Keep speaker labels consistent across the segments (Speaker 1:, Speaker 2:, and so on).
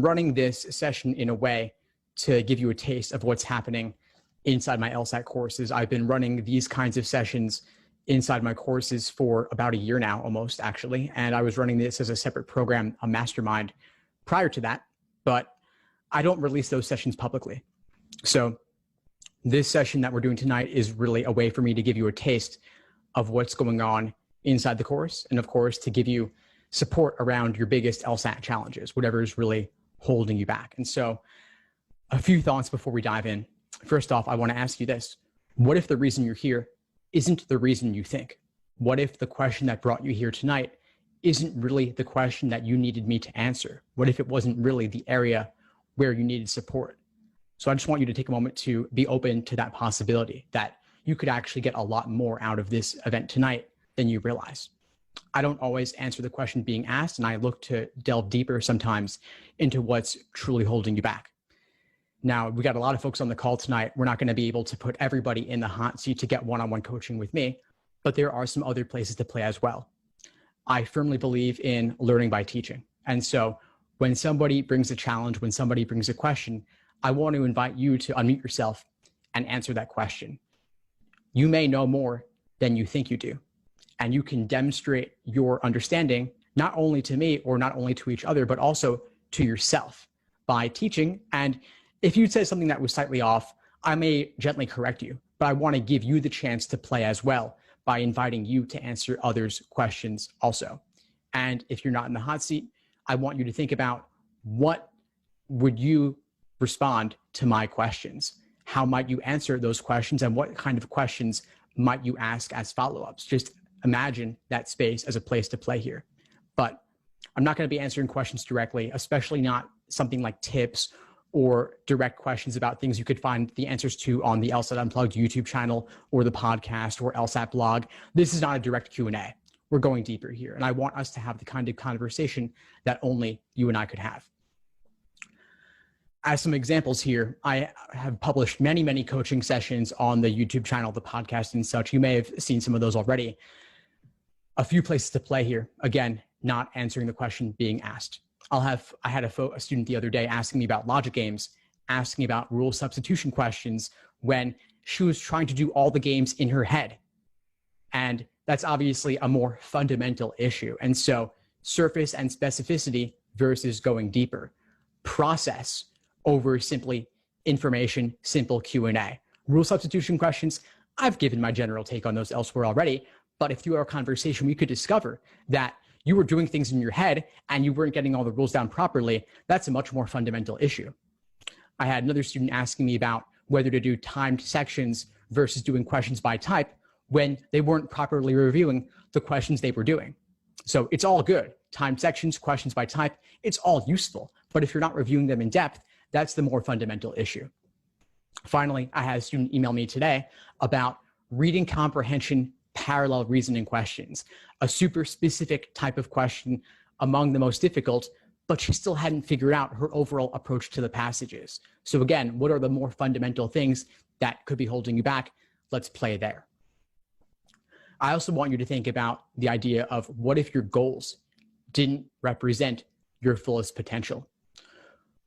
Speaker 1: I'm running this session in a way to give you a taste of what's happening inside my LSAT courses. I've been running these kinds of sessions inside my courses for about a year now, almost actually. And I was running this as a separate program, a Mastermind, prior to that, but I don't release those sessions publicly. So this session that we're doing tonight is really a way for me to give you a taste of what's going on inside the course. And of course, to give you support around your biggest LSAT challenges, whatever is really holding you back. And so a few thoughts before we dive in. First off, I want to ask you this. What if the reason you're here isn't the reason you think? What if the question that brought you here tonight isn't really the question that you needed me to answer? What if it wasn't really the area where you needed support? So I just want you to take a moment to be open to that possibility that you could actually get a lot more out of this event tonight than you realize. I don't always answer the question being asked, and I look to delve deeper sometimes into what's truly holding you back. Now, we got a lot of folks on the call tonight. We're not going to be able to put everybody in the hot seat to get one-on-one coaching with me, but there are some other places to play as well. I firmly believe in learning by teaching. And so when somebody brings a challenge, when somebody brings a question, I want to invite you to unmute yourself and answer that question. You may know more than you think you do, and you can demonstrate your understanding not only to me or not only to each other, but also to yourself by teaching. And if you said something that was slightly off, I may gently correct you, but I want to give you the chance to play as well by inviting you to answer others' questions also. And if you're not in the hot seat, I want you to think about what would you respond to my questions? How might you answer those questions, and what kind of questions might you ask as follow-ups? Just imagine that space as a place to play here. But I'm not going to be answering questions directly, especially not something like tips or direct questions about things you could find the answers to on the LSAT Unplugged YouTube channel or the podcast or LSAT blog. This is not a direct Q&A. We're going deeper here, and I want us to have the kind of conversation that only you and I could have. As some examples here, I have published many, many coaching sessions on the YouTube channel, the podcast and such. You may have seen some of those already. A few places to play here. Again, not answering the question being asked. I had a student the other day asking me about logic games, asking about rule substitution questions when she was trying to do all the games in her head. And that's obviously a more fundamental issue. And so surface and specificity versus going deeper. Process over simply information, simple Q&A. Rule substitution questions, I've given my general take on those elsewhere already, but if through our conversation we could discover that you were doing things in your head and you weren't getting all the rules down properly, that's a much more fundamental issue. I had another student asking me about whether to do timed sections versus doing questions by type when they weren't properly reviewing the questions they were doing. So it's all good. Timed sections, questions by type, it's all useful. But if you're not reviewing them in depth, that's the more fundamental issue. Finally, I had a student email me today about reading comprehension parallel reasoning questions, a super specific type of question among the most difficult, but she still hadn't figured out her overall approach to the passages. So again, what are the more fundamental things that could be holding you back? Let's play there. I also want you to think about the idea of what if your goals didn't represent your fullest potential?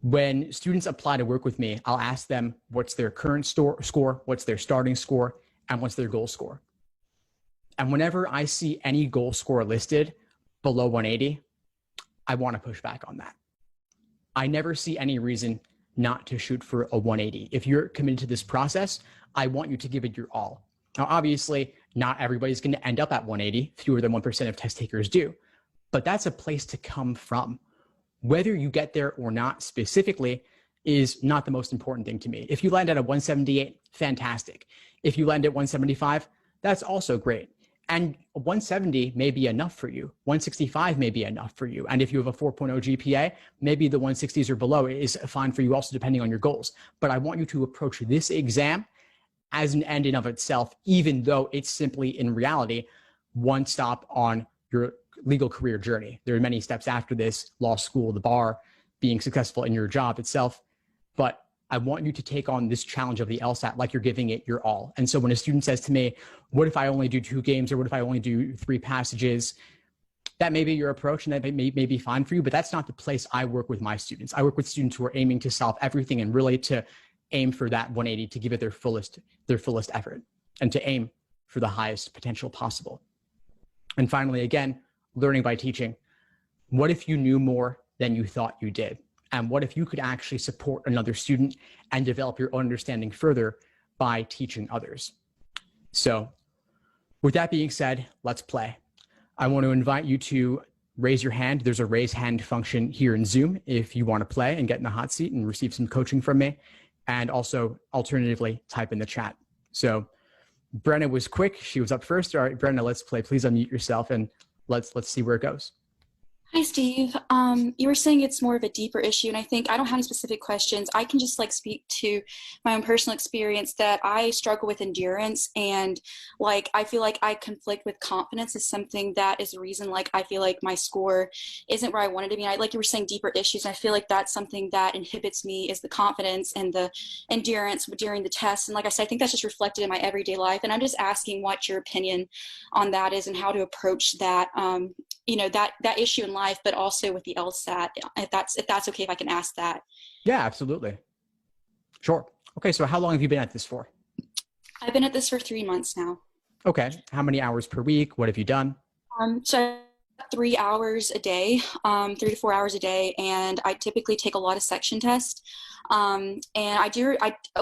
Speaker 1: When students apply to work with me, I'll ask them what's their current score, what's their starting score, and what's their goal score. And whenever I see any goal score listed below 180, I want to push back on that. I never see any reason not to shoot for a 180. If you're committed to this process, I want you to give it your all. Now, obviously, not everybody's going to end up at 180. Fewer than 1% of test takers do. But that's a place to come from. Whether you get there or not specifically is not the most important thing to me. If you land at a 178, fantastic. If you land at 175, that's also great. And 170 may be enough for you. 165 may be enough for you. And if you have a 4.0 GPA, maybe the 160s or below is fine for you also, depending on your goals. But I want you to approach this exam as an end in of itself, even though it's simply in reality one stop on your legal career journey. There are many steps after this: law school, the bar, being successful in your job itself. But I want you to take on this challenge of the LSAT like you're giving it your all. And so when a student says to me, what if I only do 2 games, or what if I only do 3 passages? that may be your approach and that may be fine for you, but that's not the place I work with my students. I work with students who are aiming to solve everything and really to aim for that 180, to give it their fullest effort and to aim for the highest potential possible. And finally, again, learning by teaching. What if you knew more than you thought you did? And what if you could actually support another student and develop your own understanding further by teaching others? So with that being said, let's play. I want to invite you to raise your hand. There's a raise hand function here in Zoom if you want to play and get in the hot seat and receive some coaching from me. And also, alternatively, type in the chat. So Brenna was quick. She was up first. All right, Brenna, let's play. Please unmute yourself and let's see where it goes.
Speaker 2: Hi, Steve. You were saying it's more of a deeper issue, and I think I don't have any specific questions. I can just speak to my own personal experience that I struggle with endurance, and I feel like I conflict with confidence is something that is the reason I feel like my score isn't where I wanted to be. And you were saying deeper issues, and I feel like that's something that inhibits me is the confidence and the endurance during the tests. And like I said, I think that's just reflected in my everyday life. And I'm just asking what your opinion on that is and how to approach that. That issue in life, but also with the LSAT, if that's okay, if I can ask that.
Speaker 1: Yeah, absolutely. Sure. Okay. So how long have you been at this for?
Speaker 2: I've been at this for 3 months now.
Speaker 1: Okay. How many hours per week? What have you done?
Speaker 2: So 3 hours a day, 3 to 4 hours a day. And I typically take a lot of section tests. And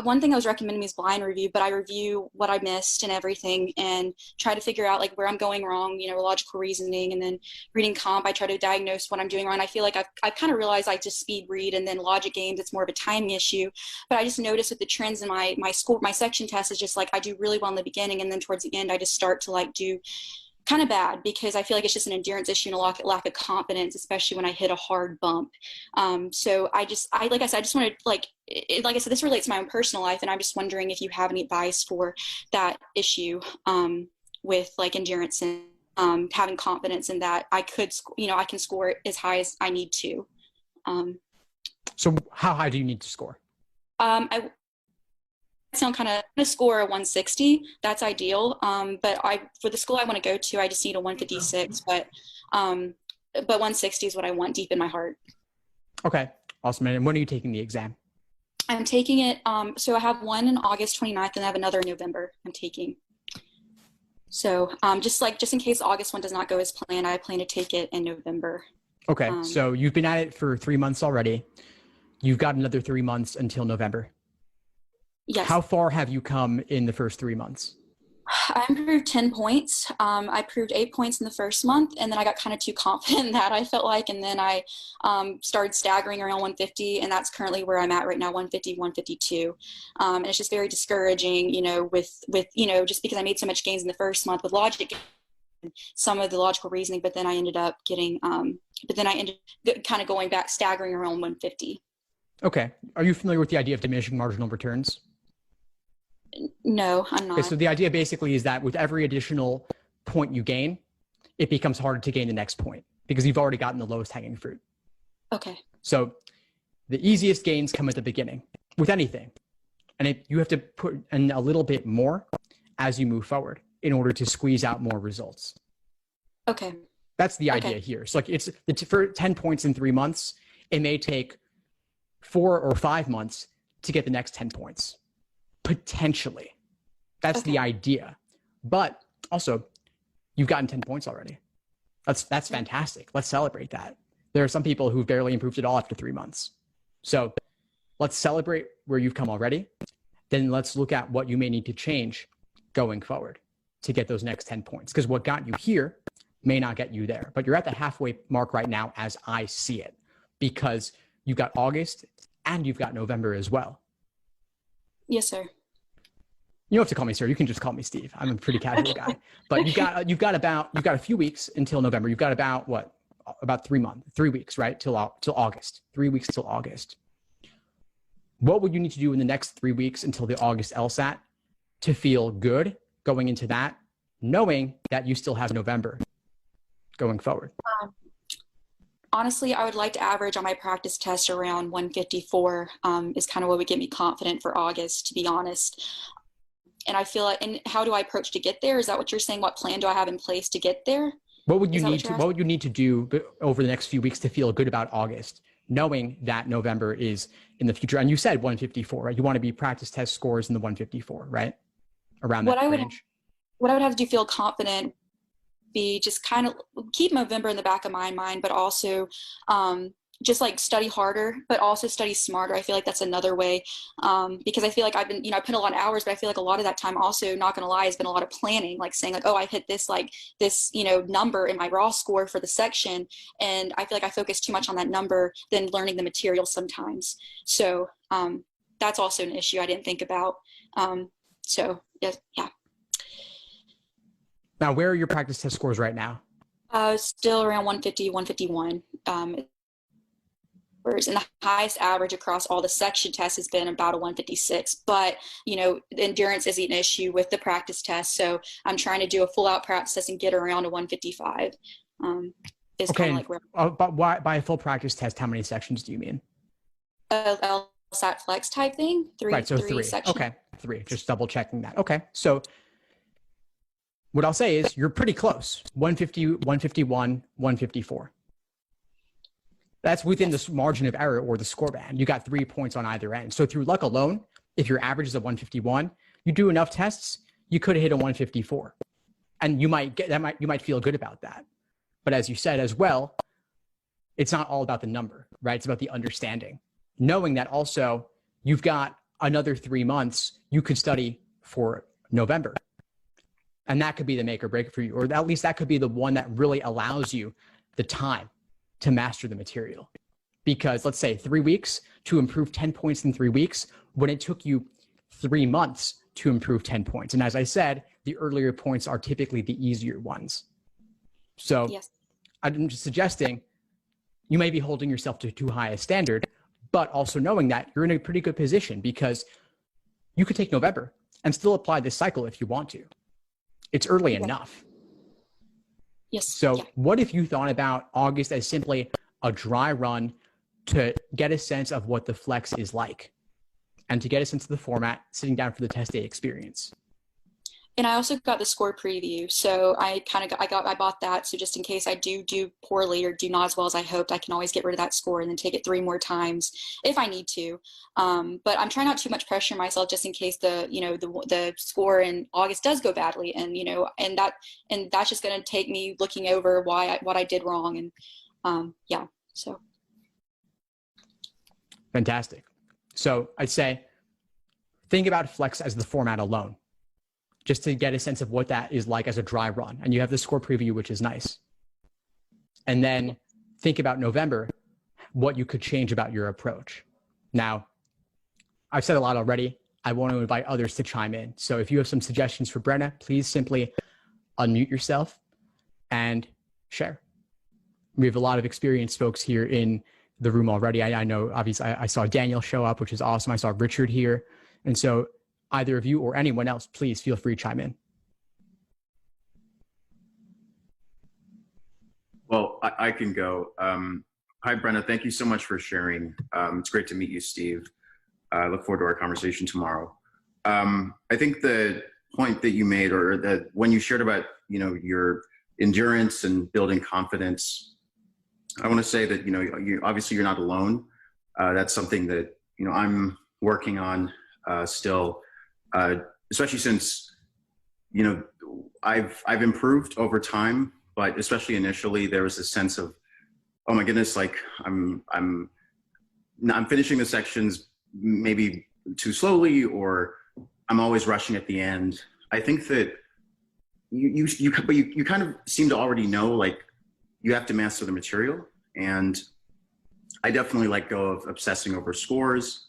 Speaker 2: one thing I was recommending me is blind review, but I review what I missed and everything and try to figure out where I'm going wrong, logical reasoning, and then reading comp. I try to diagnose what I'm doing wrong. I feel like I've kind of realized I just speed read, and then logic games, it's more of a timing issue. But I just noticed with the trends in my score, my section test is just I do really well in the beginning, and then towards the end, I just start to do kind of bad because I feel like it's just an endurance issue and a lack of confidence, especially when I hit a hard bump. So I like I said, I just wanted like I said, this relates to my own personal life, and I'm just wondering if you have any advice for that issue with endurance and having confidence in that I could, I can score as high as I need to.
Speaker 1: So how high do you need to score?
Speaker 2: I sound kind of score a 160. That's ideal. But for the school I want to go to, I just need a 156. But 160 is what I want deep in my heart.
Speaker 1: Okay, awesome. And when are you taking the exam?
Speaker 2: I'm taking it. So I have one in August 29th, and I have another in November. I'm taking. So just in case August one does not go as planned, I plan to take it in November.
Speaker 1: Okay, so you've been at it for 3 months already. You've got another 3 months until November.
Speaker 2: Yes.
Speaker 1: How far have you come in the first 3 months?
Speaker 2: I improved 10 points. I proved 8 points in the first month, and then I got kind of too confident in that, I felt like, and then I started staggering around 150, and that's currently where I'm at right now, 150, 152. And it's just very discouraging, with just because I made so much gains in the first month with logic, some of the logical reasoning, but then I ended up getting, kind of going back, staggering around 150.
Speaker 1: Okay. Are you familiar with the idea of diminishing marginal returns?
Speaker 2: No, I'm not.
Speaker 1: Okay, so the idea basically is that with every additional point you gain, it becomes harder to gain the next point because you've already gotten the lowest hanging fruit.
Speaker 2: Okay.
Speaker 1: So the easiest gains come at the beginning with anything. And you have to put in a little bit more as you move forward in order to squeeze out more results.
Speaker 2: Okay.
Speaker 1: That's the idea here. So for 10 points in 3 months, it may take 4 or 5 months to get the next 10 points. Potentially. That's the idea. But also, you've gotten 10 points already. That's fantastic. Let's celebrate that. There are some people who've barely improved at all after 3 months. So let's celebrate where you've come already. Then let's look at what you may need to change going forward to get those next 10 points. Because what got you here may not get you there. But you're at the halfway mark right now as I see it. Because you've got August and you've got November as well.
Speaker 2: Yes, sir.
Speaker 1: You don't have to call me sir. You can just call me Steve. I'm a pretty casual guy. But you've got a few weeks until November. You've got about 3 weeks, right? Till August. 3 weeks till August. What would you need to do in the next 3 weeks until the August LSAT to feel good going into that, knowing that you still have November going forward?
Speaker 2: Honestly, I would like to average on my practice test around 154 is kind of what would get me confident for August, to be honest. And I feel like, and how do I approach to get there? Is that what you're saying? What plan do I have in place to get there? Is that what you're asking?
Speaker 1: what would you need to do over the next few weeks to feel good about August, knowing that November is in the future? And you said 154, right? You want to be practice test scores in the 154, right? Around
Speaker 2: What
Speaker 1: that
Speaker 2: I would
Speaker 1: range.
Speaker 2: what I would have to do feel confident be just kind of keep November in the back of my mind, but also just like study harder, but also study smarter. I feel like that's another way, because I feel like I've been, I put a lot of hours, but I feel like a lot of that time also, not gonna lie, has been a lot of planning, like saying like, oh, I hit this, like this, number in my raw score for the section. And I feel like I focus too much on that number than learning the material sometimes. So that's also an issue I didn't think about. So yeah.
Speaker 1: Now, where are your practice test scores right now?
Speaker 2: Still around 150, 151. Whereas in the highest average across all the section tests has been about a 156. But, endurance is an issue with the practice test. So I'm trying to do a full out practice test and get around a 155. Is
Speaker 1: Okay.
Speaker 2: kind of like where
Speaker 1: But why, by a full practice test, how many sections do you mean?
Speaker 2: LSAT flex type thing.
Speaker 1: Right. So three.
Speaker 2: Sections.
Speaker 1: Okay. Three. Just double checking that. Okay. So what I'll say is you're pretty close. 150, 151, 154. That's within this margin of error or the score band. You got 3 points on either end. So through luck alone, if your average is a 151, you do enough tests, you could hit a 154. And you might feel good about that. But as you said as well, it's not all about the number, right? It's about the understanding. Knowing that also you've got another 3 months you could study for November. And that could be the make or break for you, or at least that could be the one that really allows you the time to master the material. Because let's say 3 weeks to improve 10 points in 3 weeks, when it took you 3 months to improve 10 points. And as I said, the earlier points are typically the easier ones. So yes. I'm just suggesting you may be holding yourself to too high a standard, but also knowing that you're in a pretty good position because you could take November and still apply this cycle if you want to. It's early enough.
Speaker 2: Yes.
Speaker 1: So what if you thought about August as simply a dry run to get a sense of what the flex is like and to get a sense of the format, sitting down for the test day experience?
Speaker 2: And I also got the score preview. So I bought that. So just in case I do poorly or do not as well as I hoped, I can always get rid of that score and then take it 3 more times if I need to. But I'm trying not too much pressure myself just in case the score in August does go badly. And, and that's just going to take me looking over what I did wrong. And so.
Speaker 1: Fantastic. So I'd say, think about flex as the format alone, just to get a sense of what that is like as a dry run. And you have the score preview, which is nice. And then think about November, what you could change about your approach. Now, I've said a lot already. I want to invite others to chime in. So if you have some suggestions for Brenna, please simply unmute yourself and share. We have a lot of experienced folks here in the room already. I know, obviously, I saw Daniel show up, which is awesome. I saw Richard here. And so either of you or anyone else, please feel free to chime in.
Speaker 3: Well, I can go. Hi, Brenna. Thank you so much for sharing. It's great to meet you, Steve. I look forward to our conversation tomorrow. I think the point that you made, or that when you shared about, your endurance and building confidence, I want to say that, obviously you're not alone. That's something that, I'm working on still. Especially since, I've improved over time, but especially initially there was a sense of, oh my goodness, like I'm finishing the sections maybe too slowly, or I'm always rushing at the end. I think that you kind of seem to already know, like, you have to master the material. And I definitely let go of obsessing over scores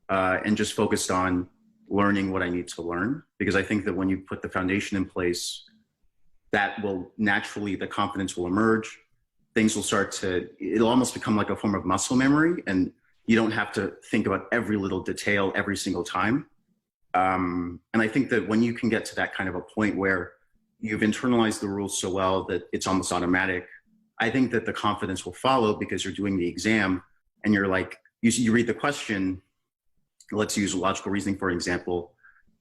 Speaker 3: and just focused on learning what I need to learn, because I think that when you put the foundation in place, that will naturally, the confidence will emerge. Things will it'll almost become like a form of muscle memory, and you don't have to think about every little detail every single time. And I think that when you can get to that kind of a point where you've internalized the rules so well that it's almost automatic, I think that the confidence will follow, because you're doing the exam and you're like, you read the question. Let's use logical reasoning, for example,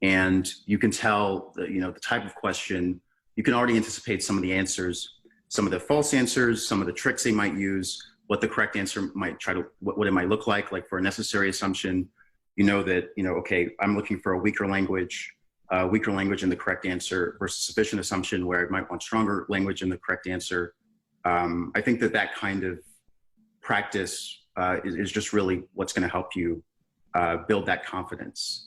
Speaker 3: and you can tell the type of question, you can already anticipate some of the answers. some of the false answers, some of the tricks they might use, what the correct answer might what it might look like for a necessary assumption. You know that, okay, I'm looking for a weaker language in the correct answer versus sufficient assumption where I might want stronger language in the correct answer. I think that kind of practice is just really what's going to help you build that confidence.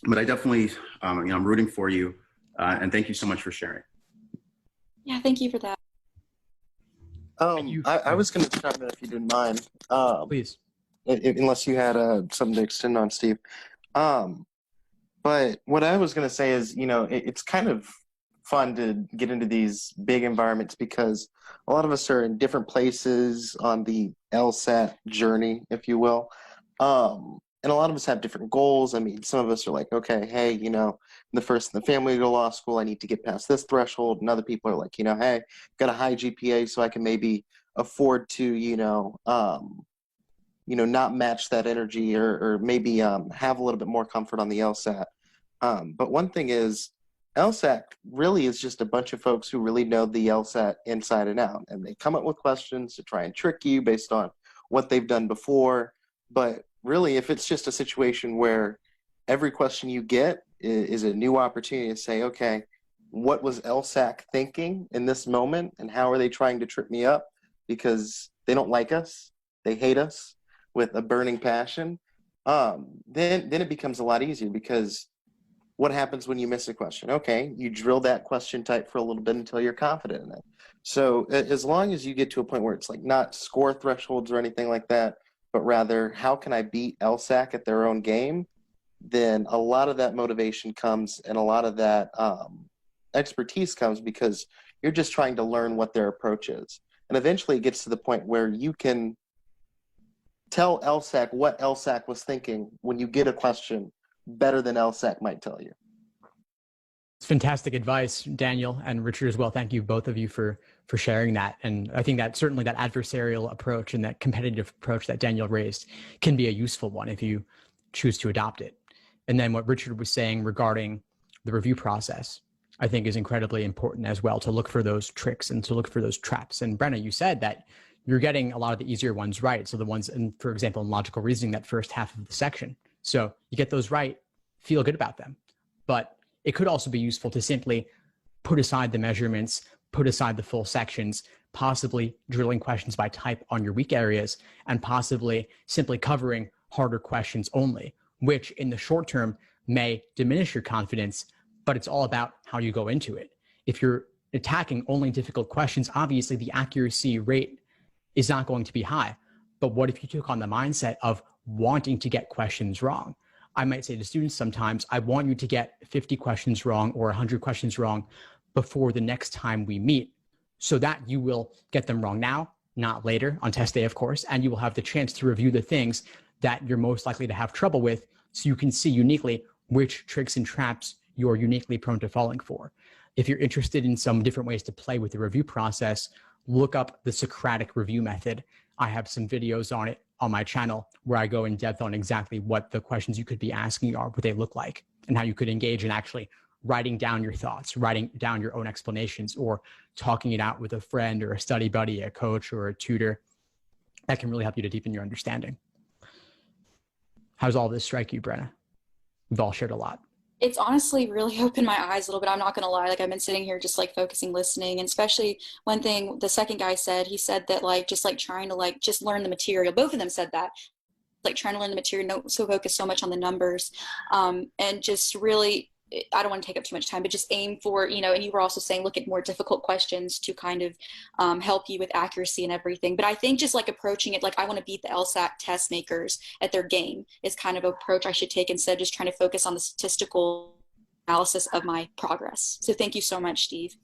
Speaker 3: But I definitely, I'm rooting for you, and thank you so much for sharing.
Speaker 2: Yeah, thank you for that.
Speaker 4: I was going to chime in if you didn't mind.
Speaker 1: Please.
Speaker 4: Unless you had something to extend on, Steve. But what I was going to say is, it's kind of fun to get into these big environments because a lot of us are in different places on the LSAT journey, if you will. And a lot of us have different goals. I mean, some of us are like, okay, hey, I'm the first in the family to go to law school. I need to get past this threshold. And other people are like, hey, I've got a high GPA, so I can maybe afford to, not match that energy or maybe have a little bit more comfort on the LSAT. But one thing is, LSAT really is just a bunch of folks who really know the LSAT inside and out. And they come up with questions to try and trick you based on what they've done before. But really, if it's just a situation where every question you get is a new opportunity to say, okay, what was LSAC thinking in this moment, and how are they trying to trip me up because they don't like us, they hate us with a burning passion, then it becomes a lot easier. Because what happens when you miss a question? Okay, you drill that question type for a little bit until you're confident in it. So as long as you get to a point where it's like not score thresholds or anything like that, but rather, how can I beat LSAC at their own game? Then a lot of that motivation comes, and a lot of that expertise comes because you're just trying to learn what their approach is. And eventually it gets to the point where you can tell LSAC what LSAC was thinking when you get a question better than LSAC might tell you.
Speaker 1: It's fantastic advice, Daniel and Richard as well. Thank you, both of you, for sharing that. And I think that certainly that adversarial approach and that competitive approach that Daniel raised can be a useful one if you choose to adopt it. And then what Richard was saying regarding the review process, I think is incredibly important as well, to look for those tricks and to look for those traps. And Brenna, you said that you're getting a lot of the easier ones right. So the ones, for example, in logical reasoning, that first half of the section. So you get those right, feel good about them. But it could also be useful to simply put aside the measurements, put aside the full sections, possibly drilling questions by type on your weak areas, and possibly simply covering harder questions only, which in the short term may diminish your confidence, but it's all about how you go into it. If you're attacking only difficult questions, obviously the accuracy rate is not going to be high. But what if you took on the mindset of wanting to get questions wrong? I might say to students sometimes, I want you to get 50 questions wrong or 100 questions wrong before the next time we meet, so that you will get them wrong now, not later on test day, of course, and you will have the chance to review the things that you're most likely to have trouble with, so you can see uniquely which tricks and traps you're uniquely prone to falling for. If you're interested in some different ways to play with the review process, look up the Socratic review method. I have some videos on it on my channel where I go in depth on exactly what the questions you could be asking are, what they look like, and how you could engage in actually writing down your thoughts, writing down your own explanations, or talking it out with a friend or a study buddy, a coach or a tutor. That can really help you to deepen your understanding. How's all this strike you, Brenna? We've all shared a lot.
Speaker 2: It's honestly really opened my eyes a little bit. I'm not going to lie. Like, I've been sitting here just like focusing, listening. And especially one thing the second guy said, he said that just trying to just learn the material. Both of them said that, like trying to learn the material, don't so focus so much on the numbers, and just really, I don't want to take up too much time, but just aim for, and you were also saying, look at more difficult questions to kind of help you with accuracy and everything. But I think just like approaching it, like I want to beat the LSAT test makers at their game is kind of approach I should take, instead of just trying to focus on the statistical analysis of my progress. So thank you so much, Steve.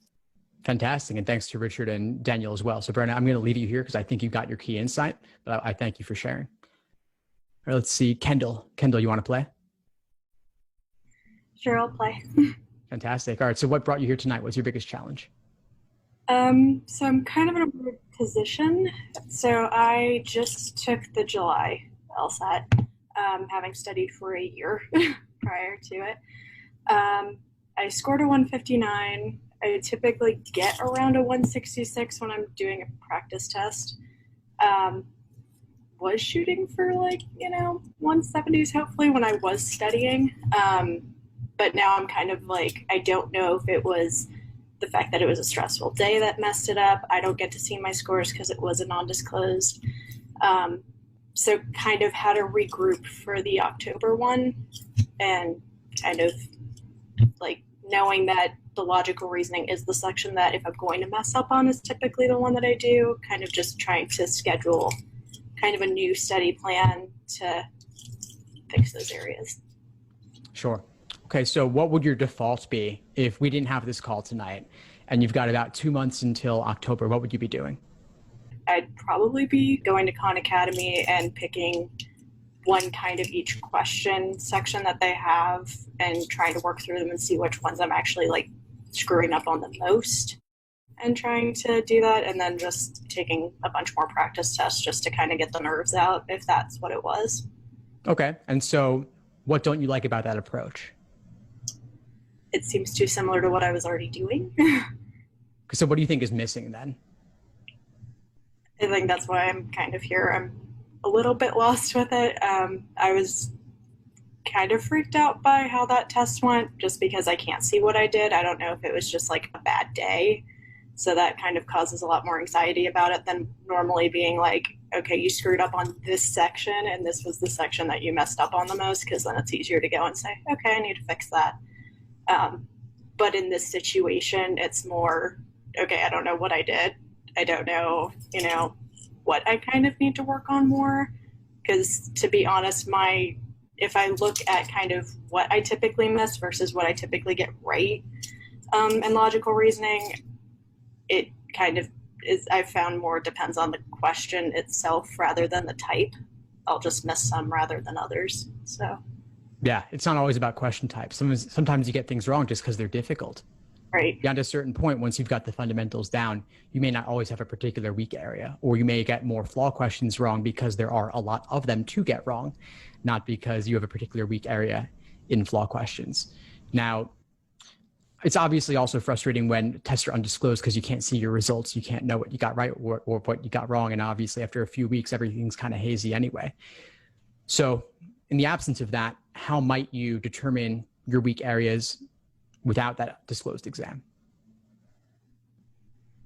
Speaker 2: Fantastic.
Speaker 1: And thanks to Richard and Daniel as well. So Brenna, I'm going to leave you here because I think you got your key insight, but I thank you for sharing. All right, let's see. Kendall, you want to play?
Speaker 5: Sure, I'll play.
Speaker 1: Fantastic. All right. So what brought you here tonight? What's your biggest challenge?
Speaker 5: So I'm kind of in a weird position. So I just took the July Lsat, having studied for a year prior to it. I scored a 159. I typically get around a 166 when I'm doing a practice test. Was shooting for 170s hopefully when I was studying. But now I'm kind of I don't know if it was the fact that it was a stressful day that messed it up. I don't get to see my scores because it was a non-disclosed. So kind of had to regroup for the October one, and kind of knowing that the logical reasoning is the section that if I'm going to mess up on is typically the one that I do, kind of just trying to schedule kind of a new study plan to fix those areas.
Speaker 1: Sure. Okay, so what would your default be if we didn't have this call tonight and you've got about 2 months until October? What would you be doing?
Speaker 5: I'd probably be going to Khan Academy and picking one kind of each question section that they have and trying to work through them and see which ones I'm actually screwing up on the most and trying to do that, and then just taking a bunch more practice tests just to kind of get the nerves out if that's what it was.
Speaker 1: Okay, and so what don't you like about that approach?
Speaker 5: It seems too similar to what I was already doing.
Speaker 1: So what do you think is missing then?
Speaker 5: I think that's why I'm kind of here. I'm a little bit lost with it. I was kind of freaked out by how that test went just because I can't see what I did. I don't know if it was just a bad day. So that kind of causes a lot more anxiety about it than normally being okay, you screwed up on this section and this was the section that you messed up on the most, because then it's easier to go and say, okay, I need to fix that. But in this situation, it's more, okay, I don't know what I did. I don't know, what I kind of need to work on more. Because to be honest, if I look at kind of what I typically miss versus what I typically get right in logical reasoning, it kind of is, I've found more depends on the question itself rather than the type. I'll just miss some rather than others. So
Speaker 1: Yeah, it's not always about question types. Sometimes you get things wrong just because they're difficult.
Speaker 5: Right.
Speaker 1: Beyond a certain point, once you've got the fundamentals down, you may not always have a particular weak area, or you may get more flaw questions wrong because there are a lot of them to get wrong, not because you have a particular weak area in flaw questions. Now, it's obviously also frustrating when tests are undisclosed because you can't see your results. You can't know what you got right or what you got wrong. And obviously after a few weeks, everything's kind of hazy anyway. So in the absence of that, how might you determine your weak areas without that disclosed exam?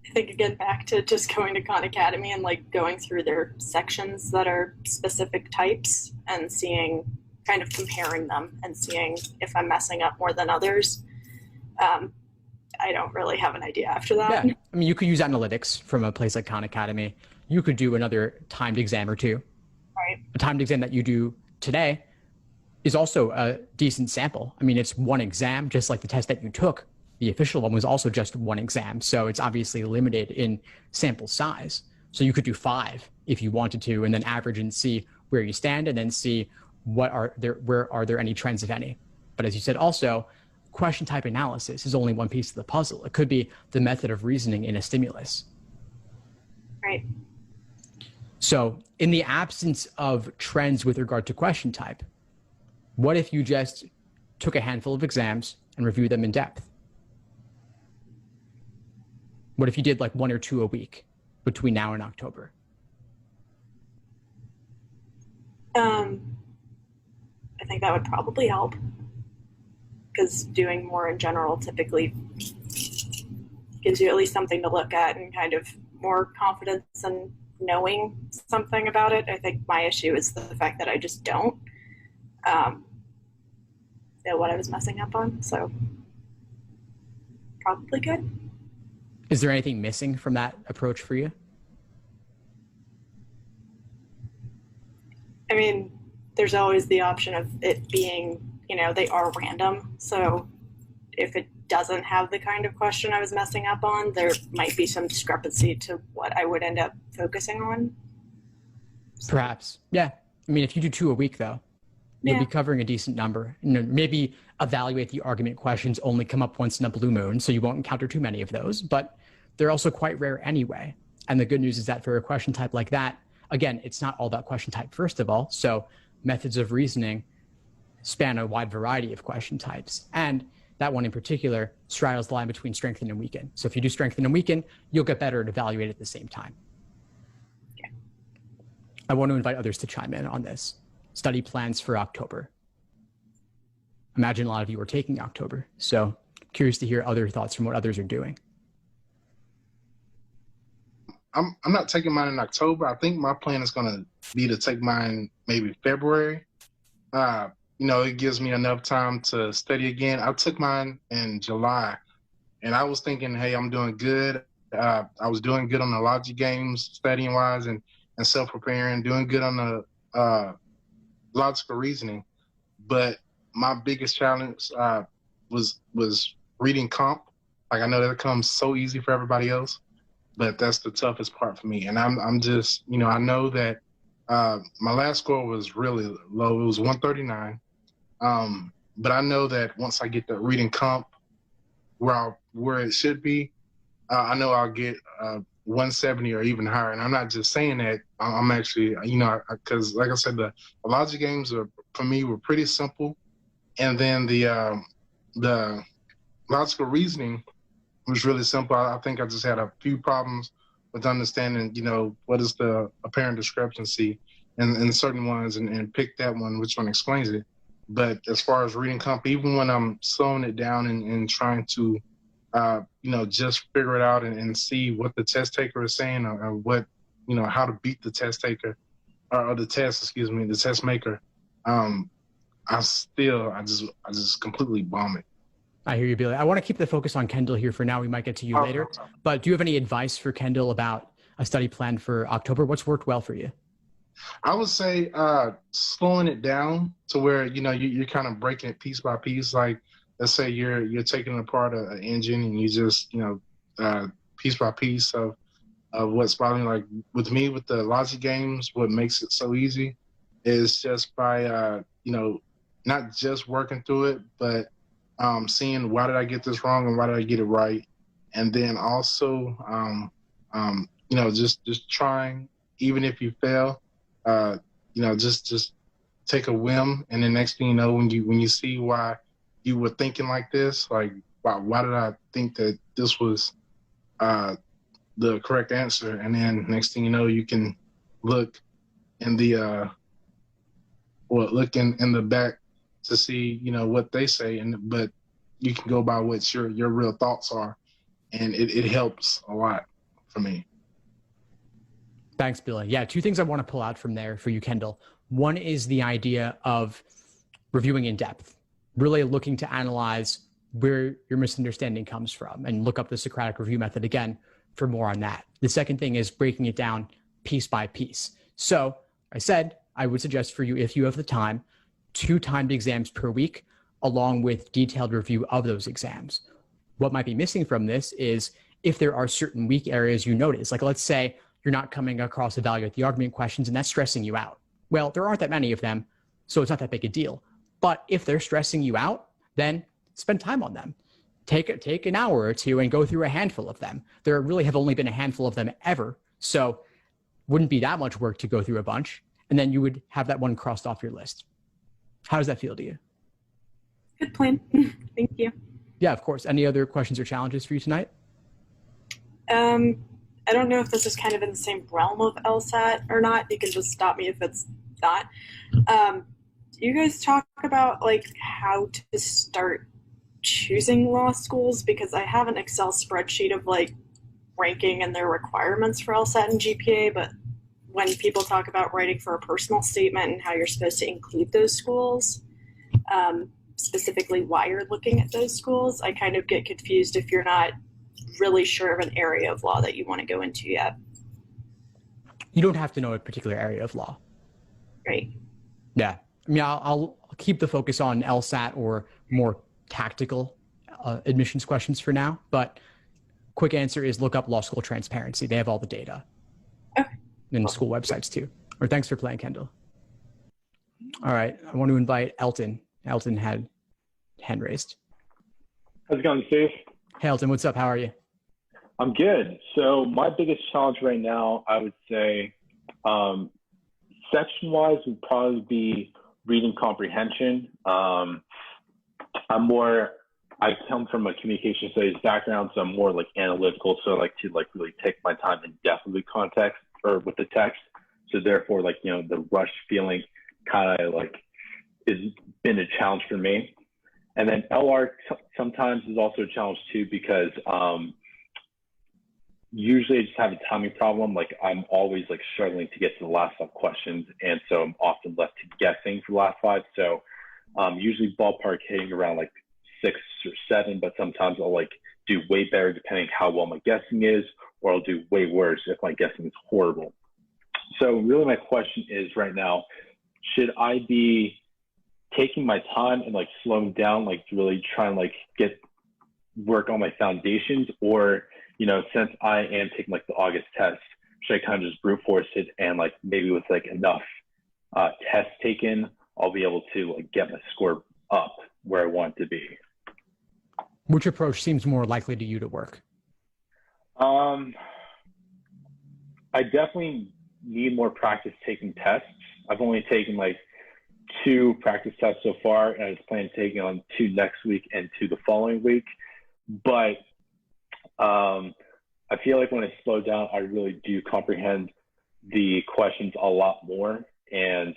Speaker 5: I think again back to just going to Khan Academy and going through their sections that are specific types and seeing, kind of comparing them and seeing if I'm messing up more than others. I don't really have an idea after that.
Speaker 1: Yeah, I mean, you could use analytics from a place like Khan Academy. You could do another timed exam or two.
Speaker 5: Right.
Speaker 1: A timed exam that you do today is also a decent sample. I mean, it's one exam, just like the test that you took. The official one was also just one exam. So it's obviously limited in sample size. So you could do 5 if you wanted to, and then average and see where you stand, and then see where are there any trends, if any. But as you said, also, question type analysis is only one piece of the puzzle. It could be the method of reasoning in a stimulus.
Speaker 5: Right.
Speaker 1: So in the absence of trends with regard to question type, what if you just took a handful of exams and reviewed them in depth? What if you did 1 or 2 a week between now and October?
Speaker 5: I think that would probably help, because doing more in general typically gives you at least something to look at and kind of more confidence in knowing something about it. I think my issue is the fact that I just don't know what I was messing up on. So probably good.
Speaker 1: Is there anything missing from that approach for you?
Speaker 5: I mean, there's always the option of it being, they are random. So if it doesn't have the kind of question I was messing up on, there might be some discrepancy to what I would end up focusing on. So,
Speaker 1: perhaps. Yeah. I mean, if you do 2 a week, though, you'll be covering a decent number. Maybe evaluate the argument questions only come up once in a blue moon, so you won't encounter too many of those, but they're also quite rare anyway. And the good news is that for a question type like that, again, it's not all about question type, first of all. So methods of reasoning span a wide variety of question types. And that one in particular straddles the line between strengthen and weaken. So if you do strengthen and weaken, you'll get better at evaluate at the same time.
Speaker 5: Yeah.
Speaker 1: I want to invite others to chime in on this. Study plans for October. Imagine a lot of you are taking October. So curious to hear other thoughts from what others are doing.
Speaker 6: I'm not taking mine in October. I think my plan is going to be to take mine maybe February. It gives me enough time to study again. I took mine in July, and I was thinking, hey, I'm doing good. I was doing good on the logic games, studying wise, and self-preparing, doing good on the logical reasoning. But my biggest challenge was reading comp. Like, I know that comes so easy for everybody else, but that's the toughest part for me. And I'm just, I know that my last score was really low. It was 139. But I know that once I get the reading comp where it should be, I know I'll get 170 or even higher. And I'm not just saying that. I'm actually, because like I said, the logic games for me were pretty simple. And then the logical reasoning was really simple. I think I just had a few problems with understanding, what is the apparent discrepancy in certain ones and pick that one, which one explains it. But as far as reading comp, even when I'm slowing it down and trying to, just figure it out and see what the test taker is saying or what, how to beat the test taker or the test maker, I just completely bomb it.
Speaker 1: I hear you, Billy. I want to keep the focus on Kendall here for now. We might get to you later. But do you have any advice for Kendall about a study plan for October? What's worked well for you?
Speaker 6: I would say slowing it down to where, you're kind of breaking it piece by piece. Like, let's say you're taking apart an engine and you just, piece by piece of what's bothering. Like with me, with the logic games, what makes it so easy is just by, not just working through it, but seeing why did I get this wrong and why did I get it right. And then also, just trying, even if you fail, just take a whim. And the next thing you know, when you see why you were thinking like this, like, why did I think that this was the correct answer? And then next thing you know, you can look in the in the back to see, what they say, but you can go by what your real thoughts are. And it helps a lot for me.
Speaker 1: Thanks, Billy. Yeah, two things I want to pull out from there for you, Kendall. One is the idea of reviewing in depth, really looking to analyze where your misunderstanding comes from and look up the Socratic review method again for more on that. The second thing is breaking it down piece by piece. So I said, I would suggest for you, if you have the time, 2 timed exams per week, along with detailed review of those exams. What might be missing from this is if there are certain weak areas you notice, like let's say you're not coming across evaluate the argument questions and that's stressing you out. Well, there aren't that many of them, so it's not that big a deal. But if they're stressing you out, then spend time on them. Take an hour or two and go through a handful of them. There really have only been a handful of them ever, so wouldn't be that much work to go through a bunch, and then you would have that one crossed off your list. How does that feel to you?
Speaker 5: Good plan. Thank you.
Speaker 1: Yeah, of course. Any other questions or challenges for you tonight?
Speaker 5: I don't know if this is kind of in the same realm of LSAT or not. You can just stop me if it's not. Do you guys talk about like how to start choosing law schools? Because I have an Excel spreadsheet of like ranking and their requirements for LSAT and GPA, but when people talk about writing for a personal statement and how you're supposed to include those schools, specifically why you're looking at those schools, I kind of get confused if you're not really sure of an area of law that you want to go into yet.
Speaker 1: You don't have to know a particular area of law.
Speaker 5: Right.
Speaker 1: Yeah. I mean, I'll keep the focus on LSAT or more tactical admissions questions for now, but quick answer is look up law school transparency. They have all the data.
Speaker 5: Okay.
Speaker 1: And school websites too. Or thanks for playing, Kendall. All right. I want to invite Elton. Elton had hand raised.
Speaker 7: How's it going, Steve?
Speaker 1: Hey, Elton, what's up? How are you?
Speaker 7: I'm good. So my biggest challenge right now, I would say, section-wise would probably be reading comprehension. I'm more I come from a communication studies background, so I'm more like analytical. So I like to like really take my time and definitely context or with the text. So therefore, like, you know, the rush feeling kind of like has been a challenge for me. And then LR sometimes is also a challenge too, because usually I just have a timing problem. Like I'm always like struggling to get to the last 5 questions. And so I'm often left to guessing for the last 5. So usually ballpark hitting around like 6 or 7, but sometimes I'll like do way better depending how well my guessing is, or I'll do way worse if my guessing is horrible. So really my question is right now, should I be taking my time and like slowing down, like really trying to like work on my foundations, or, you know, since I am taking like the August test, should I kind of just brute force it and like maybe with like enough tests taken, I'll be able to like get my score up where I want it to be?
Speaker 1: Which approach seems more likely to you to work?
Speaker 7: I definitely need more practice taking tests. I've only taken like 2 practice tests so far, and I was planning to take on 2 next week and 2 the following week. But I feel like when I slow down, I really do comprehend the questions a lot more. And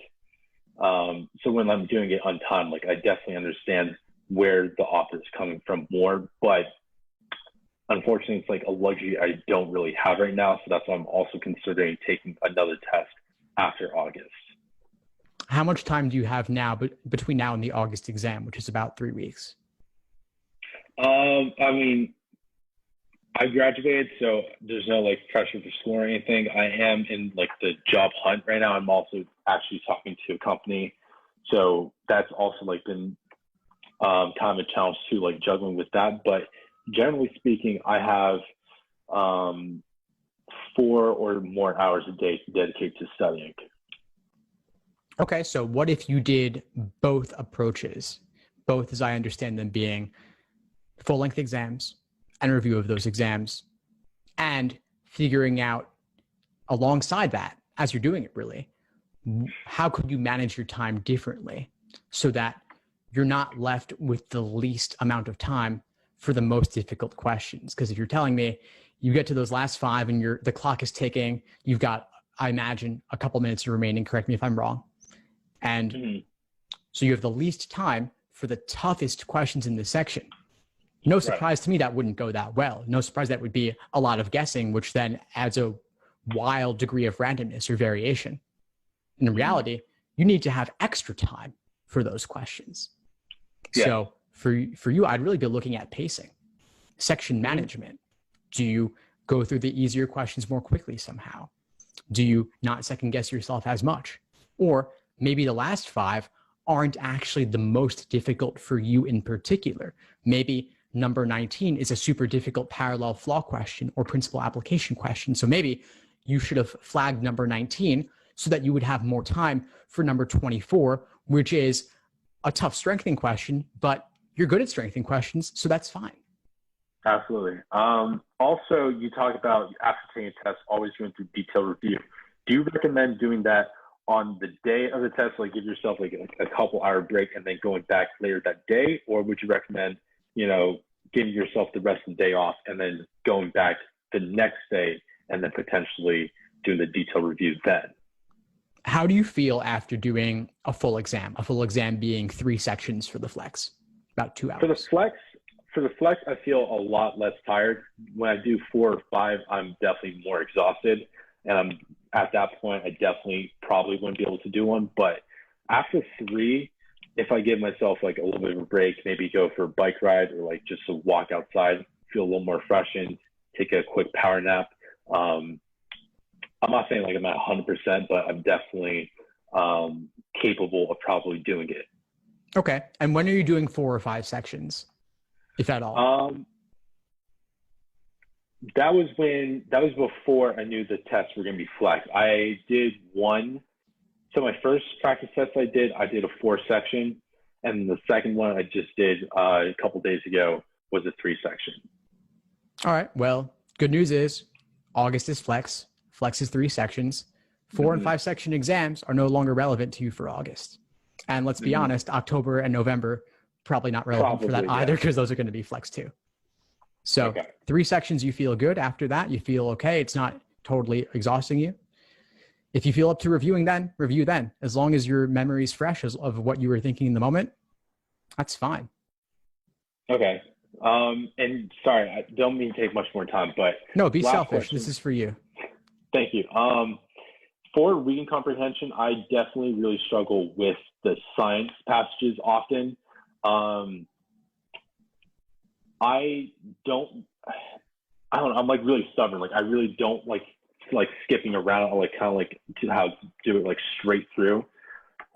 Speaker 7: so when I'm doing it on time, like I definitely understand where the author is coming from more. But unfortunately, it's like a luxury I don't really have right now. So that's why I'm also considering taking another test after August.
Speaker 1: How much time do you have now between now and the August exam, which is about 3 weeks?
Speaker 7: I mean, I graduated, so there's no like pressure for school or anything. I am in like the job hunt right now. I'm also actually talking to a company. So that's also like been kind of a challenge too, like juggling with that. But generally speaking, I have 4 or more hours a day to dedicate to studying.
Speaker 1: Okay, so what if you did both approaches, both as I understand them being full-length exams and a review of those exams, and figuring out alongside that, as you're doing it really, how could you manage your time differently so that you're not left with the least amount of time for the most difficult questions? Because if you're telling me you get to those last 5 and the clock is ticking, you've got, I imagine, a couple minutes remaining, correct me if I'm wrong. And so you have the least time for the toughest questions in this section. No surprise to me that wouldn't go that well. No surprise that would be a lot of guessing, which then adds a wild degree of randomness or variation. And in reality, you need to have extra time for those questions. Yeah. So for you, I'd really be looking at pacing, section management. Do you go through the easier questions more quickly somehow? Do you not second guess yourself as much? Or maybe the last 5 aren't actually the most difficult for you in particular. Maybe number 19 is a super difficult parallel flaw question or principal application question. So maybe you should have flagged number 19 so that you would have more time for number 24, which is a tough strengthening question, but you're good at strengthening questions, so that's fine.
Speaker 7: Absolutely. Also, you talk about after taking a test, always going through detailed review. Do you recommend doing that on the day of the test, like give yourself like a couple hour break and then going back later that day? Or would you recommend, you know, giving yourself the rest of the day off and then going back the next day and then potentially doing the detailed review then?
Speaker 1: How do you feel after doing a full exam being 3 sections for the flex, about 2 hours?
Speaker 7: For the flex, I feel a lot less tired. When I do 4 or 5, I'm definitely more exhausted. And at that point, I definitely probably wouldn't be able to do one. But after 3, if I give myself like a little bit of a break, maybe go for a bike ride or like just a walk outside, feel a little more freshened, take a quick power nap. I'm not saying like I'm at 100%, but I'm definitely capable of probably doing it.
Speaker 1: Okay. And when are you doing 4 or 5 sections, if at all?
Speaker 7: That was before I knew the tests were going to be flex. I did 1. So my first practice test I did a 4 section. And the second one I just did a couple days ago was a 3 section. All
Speaker 1: right. Well, good news is August is flex. Flex is 3 sections. 4 and 5 section exams are no longer relevant to you for August. And let's be honest, October and November probably not relevant for that
Speaker 7: Probably,
Speaker 1: either,
Speaker 7: yeah.
Speaker 1: because those are going to be flex 2. So
Speaker 7: Okay.
Speaker 1: 3 sections, you feel good. After that, you feel okay. It's not totally exhausting you. If you feel up to reviewing, then review then. As long as your memory is fresh of what you were thinking in the moment, that's fine.
Speaker 7: Okay. And sorry, I don't mean to take much more time, but
Speaker 1: No, be
Speaker 7: last
Speaker 1: selfish.
Speaker 7: question.
Speaker 1: This is for you.
Speaker 7: Thank you. For reading comprehension, I definitely really struggle with the science passages often. I don't know, I'm like really stubborn. Like I really don't like skipping around. I like kind of like to how to do it like straight through.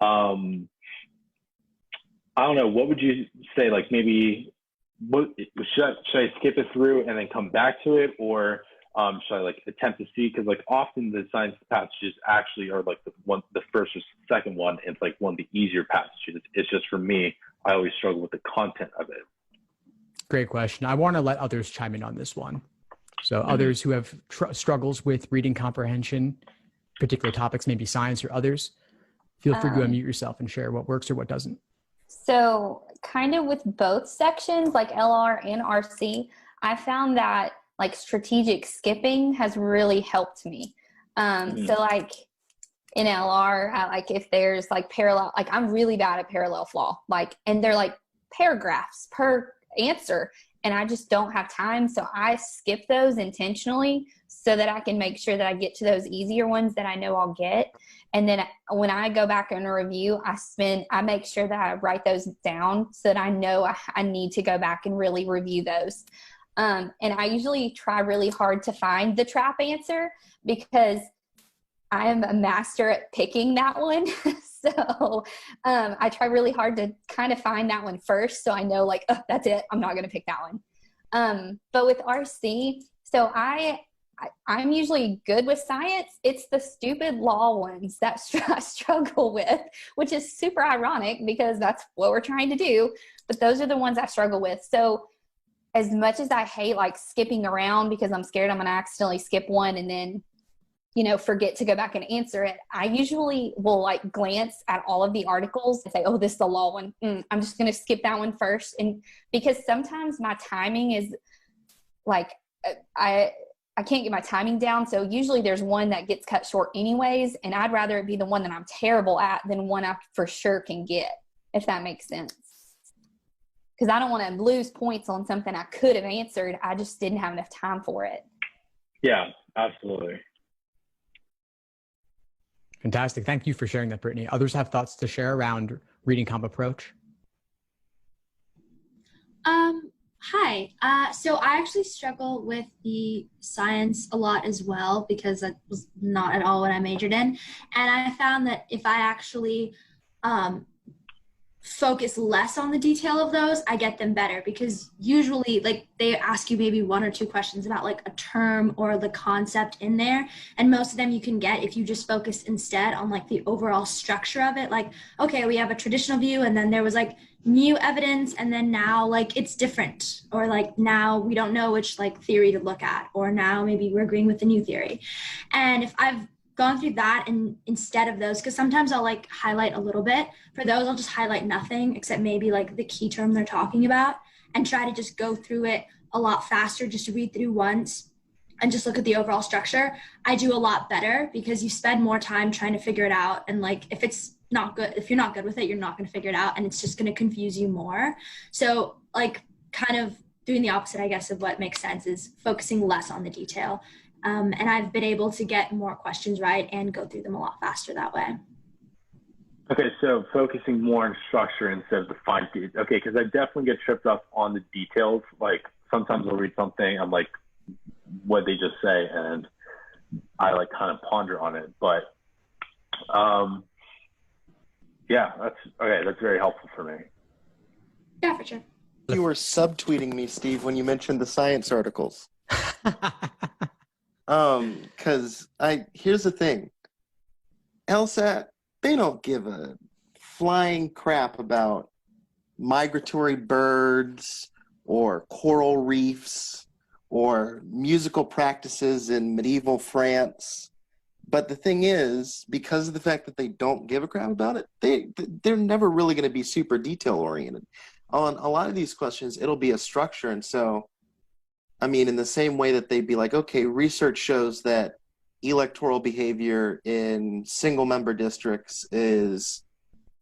Speaker 7: I don't know. What would you say? Like maybe what should I skip it through and then come back to it, or should I like attempt to see? Because like often the science passages actually are like the first or second one, and it's like one of the easier passages. It's just for me, I always struggle with the content of it.
Speaker 1: Great question. I want to let others chime in on this one. So others who have struggles with reading comprehension, particular topics, maybe science or others, feel free to unmute yourself and share what works or what doesn't.
Speaker 8: So kind of with both sections, like LR and RC, I found that like strategic skipping has really helped me. So like in LR, like if there's like parallel, like I'm really bad at parallel flaw, like, and they're like paragraphs per answer, and I just don't have time. So I skip those intentionally so that I can make sure that I get to those easier ones that I know I'll get. And then when I go back and review, I make sure that I write those down so that I know I need to go back and really review those. And I usually try really hard to find the trap answer because I am a master at picking that one. So I try really hard to kind of find that one first. So I know like, oh, that's it. I'm not going to pick that one. But with RC, so I'm usually good with science. It's the stupid law ones that I struggle with, which is super ironic because that's what we're trying to do. But those are the ones I struggle with. So as much as I hate like skipping around because I'm scared I'm going to accidentally skip one and then, forget to go back and answer it, I usually will like glance at all of the articles and say, oh, this is the law one. I'm just going to skip that one first. And because sometimes my timing is like, I can't get my timing down. So usually there's one that gets cut short anyways. And I'd rather it be the one that I'm terrible at than one I for sure can get, if that makes sense. Because I don't want to lose points on something I could have answered. I just didn't have enough time for it.
Speaker 7: Yeah, absolutely.
Speaker 1: Fantastic. Thank you for sharing that, Brittany. Others have thoughts to share around reading comp approach?
Speaker 9: Hi. So I actually struggle with the science a lot as well because that was not at all what I majored in. And I found that if I actually focus less on the detail of those, I get them better, because usually like they ask you maybe 1 or 2 questions about like a term or the concept in there, and most of them you can get if you just focus instead on like the overall structure of it. Like, okay, we have a traditional view, and then there was like new evidence, and then now like it's different, or like now we don't know which like theory to look at, or now maybe we're agreeing with the new theory. And if I've gone through that and instead of those, because sometimes I'll like highlight a little bit, for those I'll just highlight nothing except maybe like the key term they're talking about, and try to just go through it a lot faster, just to read through once and just look at the overall structure. I do a lot better because you spend more time trying to figure it out, and like if you're not good with it, you're not going to figure it out, and it's just going to confuse you more. So like kind of doing the opposite, I guess, of what makes sense is focusing less on the detail. And I've been able to get more questions right and go through them a lot faster that way.
Speaker 7: Okay, so focusing more on structure instead of the fine details. Okay, because I definitely get tripped up on the details. Like sometimes I'll read something, I'm like, what they just say, and I like kind of ponder on it. But yeah, that's very helpful for me.
Speaker 9: Yeah, for sure.
Speaker 4: You were subtweeting me, Steve, when you mentioned the science articles. Because here's the thing. LSAT, they don't give a flying crap about migratory birds or coral reefs or musical practices in medieval France. But the thing is, because of the fact that they don't give a crap about it, they're never really going to be super detail oriented. on a lot of these questions, it'll be a structure. And so, I mean, in the same way that they'd be like, okay, research shows that electoral behavior in single member districts is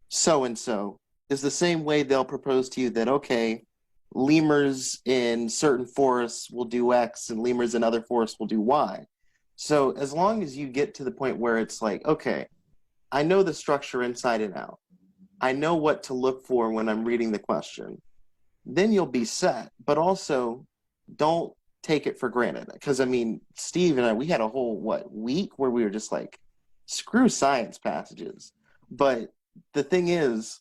Speaker 4: so-and-so, is the same way they'll propose to you that, okay, lemurs in certain forests will do X and lemurs in other forests will do Y. So as long as you get to the point where it's like, okay, I know the structure inside and out, I know what to look for when I'm reading the question, then you'll be set. But also, don't take it for granted. Because, I mean, Steve and I, we had a whole, week where we were just like, screw science passages. But the thing is,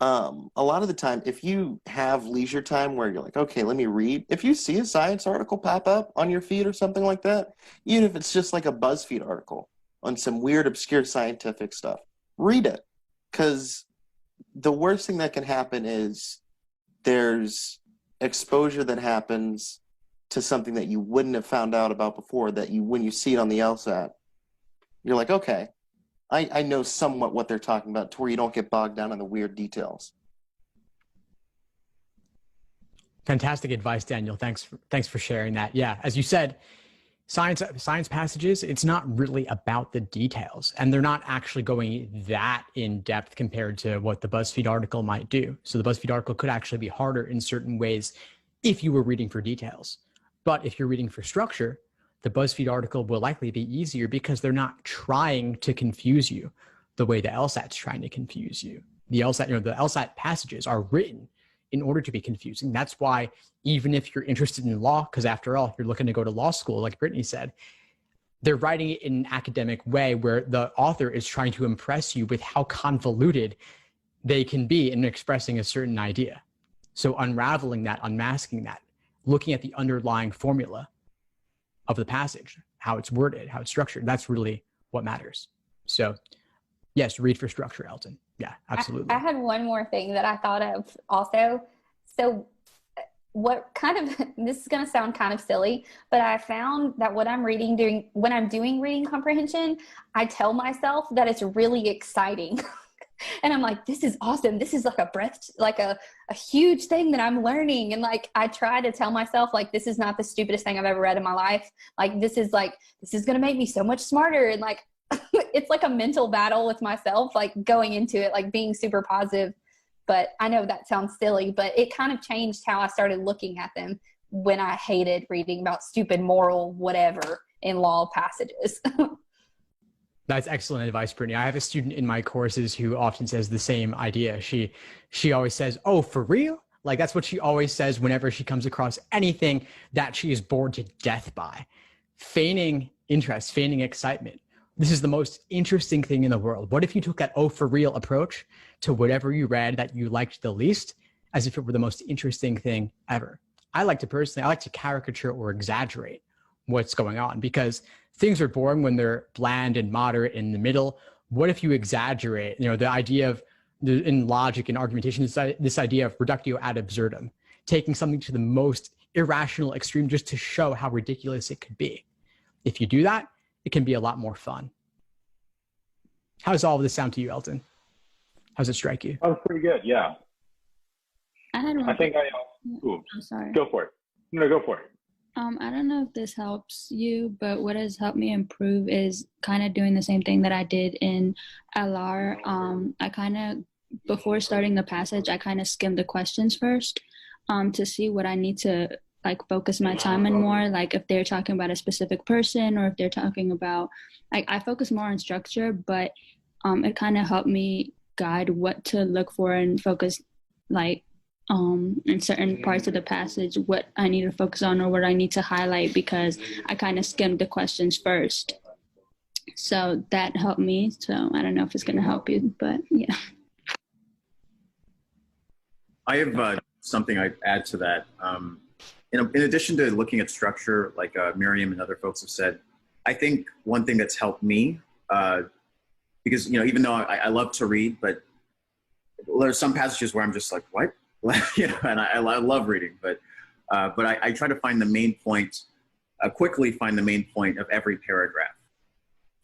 Speaker 4: a lot of the time, if you have leisure time where you're like, okay, let me read, if you see a science article pop up on your feed or something like that, even if it's just like a BuzzFeed article on some weird, obscure scientific stuff, read it. Because the worst thing that can happen is there's exposure that happens to something that you wouldn't have found out about before, that you, when you see it on the LSAT, you're like, okay, I know somewhat what they're talking about, to where you don't get bogged down in the weird details.
Speaker 1: Fantastic advice, Daniel. Thanks for sharing that. Yeah, as you said, science passages, it's not really about the details, and they're not actually going that in depth compared to what the BuzzFeed article might do. So the BuzzFeed article could actually be harder in certain ways if you were reading for details. But if you're reading for structure, the BuzzFeed article will likely be easier because they're not trying to confuse you the way the LSAT's trying to confuse you. The LSAT passages are written in order to be confusing. That's why, even if you're interested in law, because after all, if you're looking to go to law school, like Brittany said, they're writing it in an academic way where the author is trying to impress you with how convoluted they can be in expressing a certain idea. So unraveling that, unmasking that, looking at the underlying formula of the passage, how it's worded, how it's structured, that's really what matters. So yes, read for structure, Elton. Yeah, absolutely.
Speaker 8: I had one more thing that I thought of also. So what kind of, this is going to sound kind of silly, but I found that when I'm doing reading comprehension, I tell myself that it's really exciting. And I'm like, this is awesome. This is like a huge thing that I'm learning. And like, I try to tell myself, like, this is not the stupidest thing I've ever read in my life. Like, this is going to make me so much smarter. And like, it's like a mental battle with myself, like going into it, like being super positive. But I know that sounds silly, but it kind of changed how I started looking at them when I hated reading about stupid moral whatever in law passages.
Speaker 1: That's excellent advice, Brittany. I have a student in my courses who often says the same idea. She always says, "Oh, for real?" Like, that's what she always says whenever she comes across anything that she is bored to death by. Feigning interest, feigning excitement. This is the most interesting thing in the world. What if you took that "oh, for real" approach to whatever you read that you liked the least, as if it were the most interesting thing ever? I like to caricature or exaggerate what's going on, because things are boring when they're bland and moderate in the middle. What if you exaggerate, the idea of, in logic and argumentation, this idea of reductio ad absurdum, taking something to the most irrational extreme just to show how ridiculous it could be. If you do that, it can be a lot more fun. How does all of this sound to you, Elton? How does it strike you?
Speaker 7: That was pretty good, yeah.
Speaker 10: I'm sorry.
Speaker 7: Go for it. No, go for it.
Speaker 10: I don't know if this helps you, but what has helped me improve is kind of doing the same thing that I did in LR. Before starting the passage, I kind of skimmed the questions first to see what I need to focus my time on more, like if they're talking about a specific person or if they're talking about, I focus more on structure, but it kind of helped me guide what to look for and focus in certain parts of the passage, what I need to focus on or what I need to highlight, because I kind of skimmed the questions first. So that helped me. So I don't know if it's going to help you, but yeah.
Speaker 3: I have something I'd add to that. In addition to looking at structure, like Miriam and other folks have said, I think one thing that's helped me, because even though I love to read, but there's some passages where I'm just like, what? And I love reading, but I try to find the main point, quickly find the main point of every paragraph.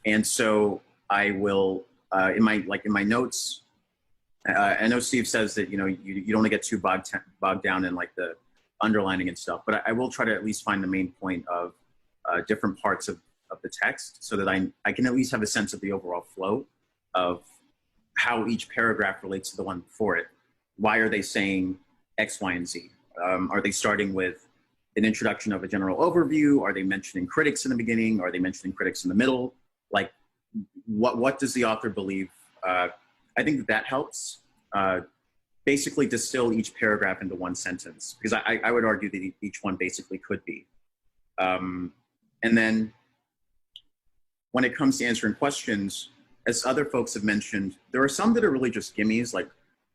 Speaker 3: And so I will, in my notes, I know Steve says that, you don't want to get too bogged down in like the underlining and stuff, but I will try to at least find the main point of different parts of the text so that I can at least have a sense of the overall flow of how each paragraph relates to the one before it. Why are they saying X, Y, and Z? Are they starting with an introduction of a general overview? Are they mentioning critics in the beginning? Are they mentioning critics in the middle? Like, what does the author believe? I think that helps basically distill each paragraph into one sentence, because I would argue that each one basically could be. And then when it comes to answering questions, as other folks have mentioned, there are some that are really just gimmies, like,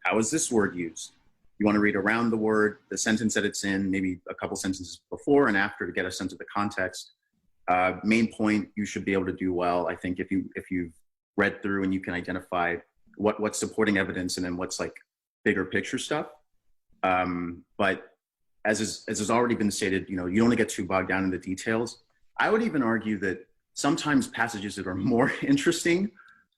Speaker 3: how is this word used? You want to read around the word, the sentence that it's in, maybe a couple sentences before and after to get a sense of the context. Main point, you should be able to do well. I think if you've read through and you can identify what's supporting evidence and then what's like bigger picture stuff. But as has already been stated, you don't want to get too bogged down in the details. I would even argue that sometimes passages that are more interesting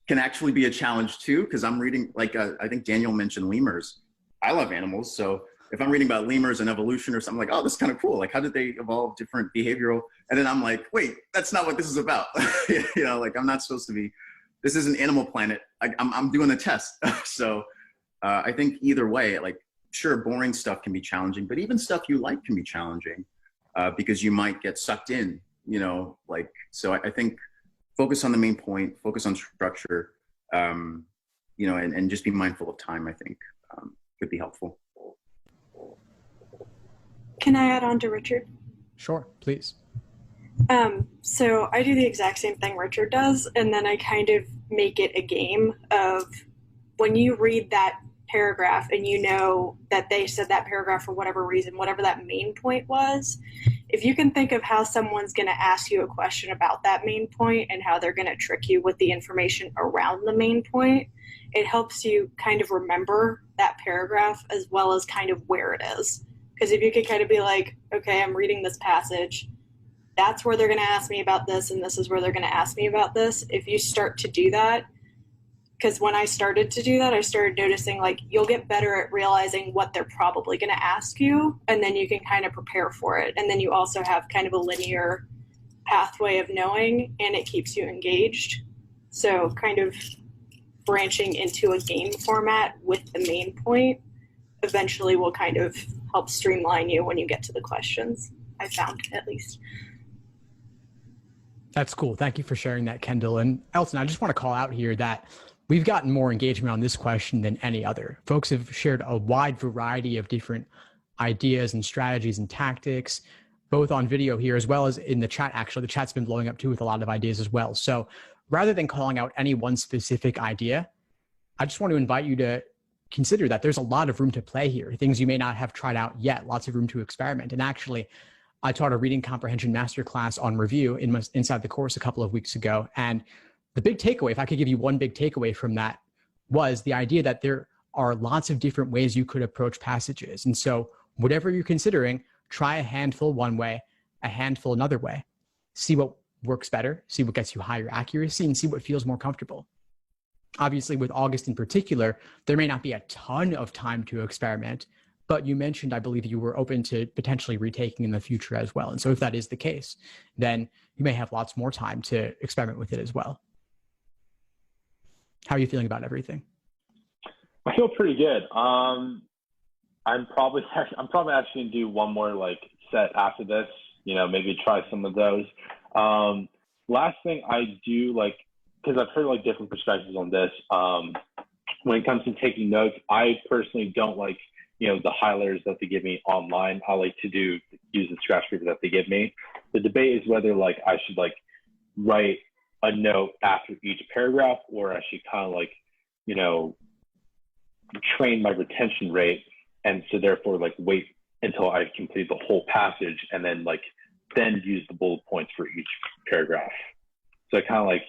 Speaker 3: can actually be a challenge too, because I'm reading, like I think Daniel mentioned lemurs. I love animals, so if I'm reading about lemurs and evolution or something, like, oh, this is kind of cool. Like, how did they evolve different behavioral? And then I'm like, wait, that's not what this is about. Like, I'm not supposed to be. This is an Animal Planet. I'm doing a test. So I think either way, like, sure, boring stuff can be challenging, but even stuff you like can be challenging because you might get sucked in. So I think focus on the main point, focus on structure, and just be mindful of time. I think could be helpful.
Speaker 5: Can I add on to Richard?
Speaker 1: Sure, please.
Speaker 5: So I do the exact same thing Richard does, and then I kind of make it a game of when you read that paragraph and you know that they said that paragraph for whatever reason, whatever that main point was, if you can think of how someone's going to ask you a question about that main point and how they're going to trick you with the information around the main point, it helps you kind of remember that paragraph as well as kind of where it is. Because if you could kind of be like, okay, I'm reading this passage, that's where they're going to ask me about this, and this is where they're going to ask me about this. If you start to do that, because when I started to do that, I started noticing like you'll get better at realizing what they're probably going to ask you, and then you can kind of prepare for it. And then you also have kind of a linear pathway of knowing, and it keeps you engaged. So kind of branching into a game format with the main point eventually will kind of help streamline you when you get to the questions, I found, at least.
Speaker 1: That's cool. Thank you for sharing that, Kendall. And Elton, I just want to call out here that we've gotten more engagement on this question than any other. Folks have shared a wide variety of different ideas and strategies and tactics, both on video here as well as in the chat. Actually, the chat's been blowing up too with a lot of ideas as well. So rather than calling out any one specific idea, I just want to invite you to consider that there's a lot of room to play here, things you may not have tried out yet, lots of room to experiment. And actually, I taught a reading comprehension masterclass on review inside the course a couple of weeks ago. And the big takeaway, if I could give you one big takeaway from that, was the idea that there are lots of different ways you could approach passages. And so whatever you're considering, try a handful one way, a handful another way. See what works better, see what gets you higher accuracy, and see what feels more comfortable. Obviously, with August in particular, there may not be a ton of time to experiment, but you mentioned, I believe, you were open to potentially retaking in the future as well. And so if that is the case, then you may have lots more time to experiment with it as well. How are you feeling about everything?
Speaker 7: I feel pretty good. I'm probably actually gonna do one more like set after this. Maybe try some of those. Last thing I do, like, because I've heard like different perspectives on this. When it comes to taking notes, I personally don't like the highlighters that they give me online. I like to use the scratch paper that they give me. The debate is whether like I should like write a note after each paragraph, or I should kind of like, train my retention rate. And so therefore like wait until I complete the whole passage and then use the bullet points for each paragraph. So I kind of like,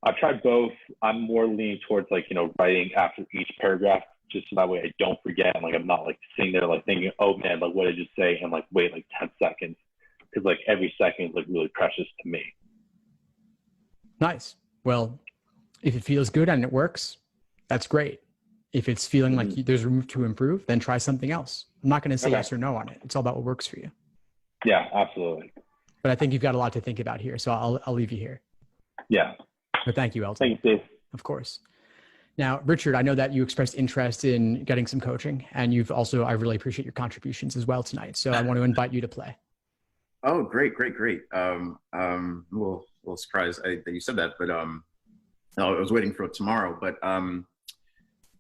Speaker 7: I've tried both. I'm more leaning towards like, writing after each paragraph, just so that way I don't forget. And like, I'm not like sitting there like thinking, oh man, like what did I just say? And like, wait like 10 seconds. Cause like every second is like really precious to me.
Speaker 1: Nice. Well, if it feels good and it works, that's great. If it's feeling like there's room to improve, then try something else. I'm not going to say
Speaker 7: Okay.
Speaker 1: yes or no on it. It's all about what works for you.
Speaker 7: Yeah, absolutely.
Speaker 1: But I think you've got a lot to think about here. So I'll leave you here.
Speaker 7: Yeah.
Speaker 1: But thank you, Elton.
Speaker 7: Thank you, Steve.
Speaker 1: Of course. Now, Richard, I know that you expressed interest in getting some coaching, and I really appreciate your contributions as well tonight. So I want to invite you to play.
Speaker 3: Oh, great. Well, a little surprised that you said that, but I was waiting for it tomorrow. But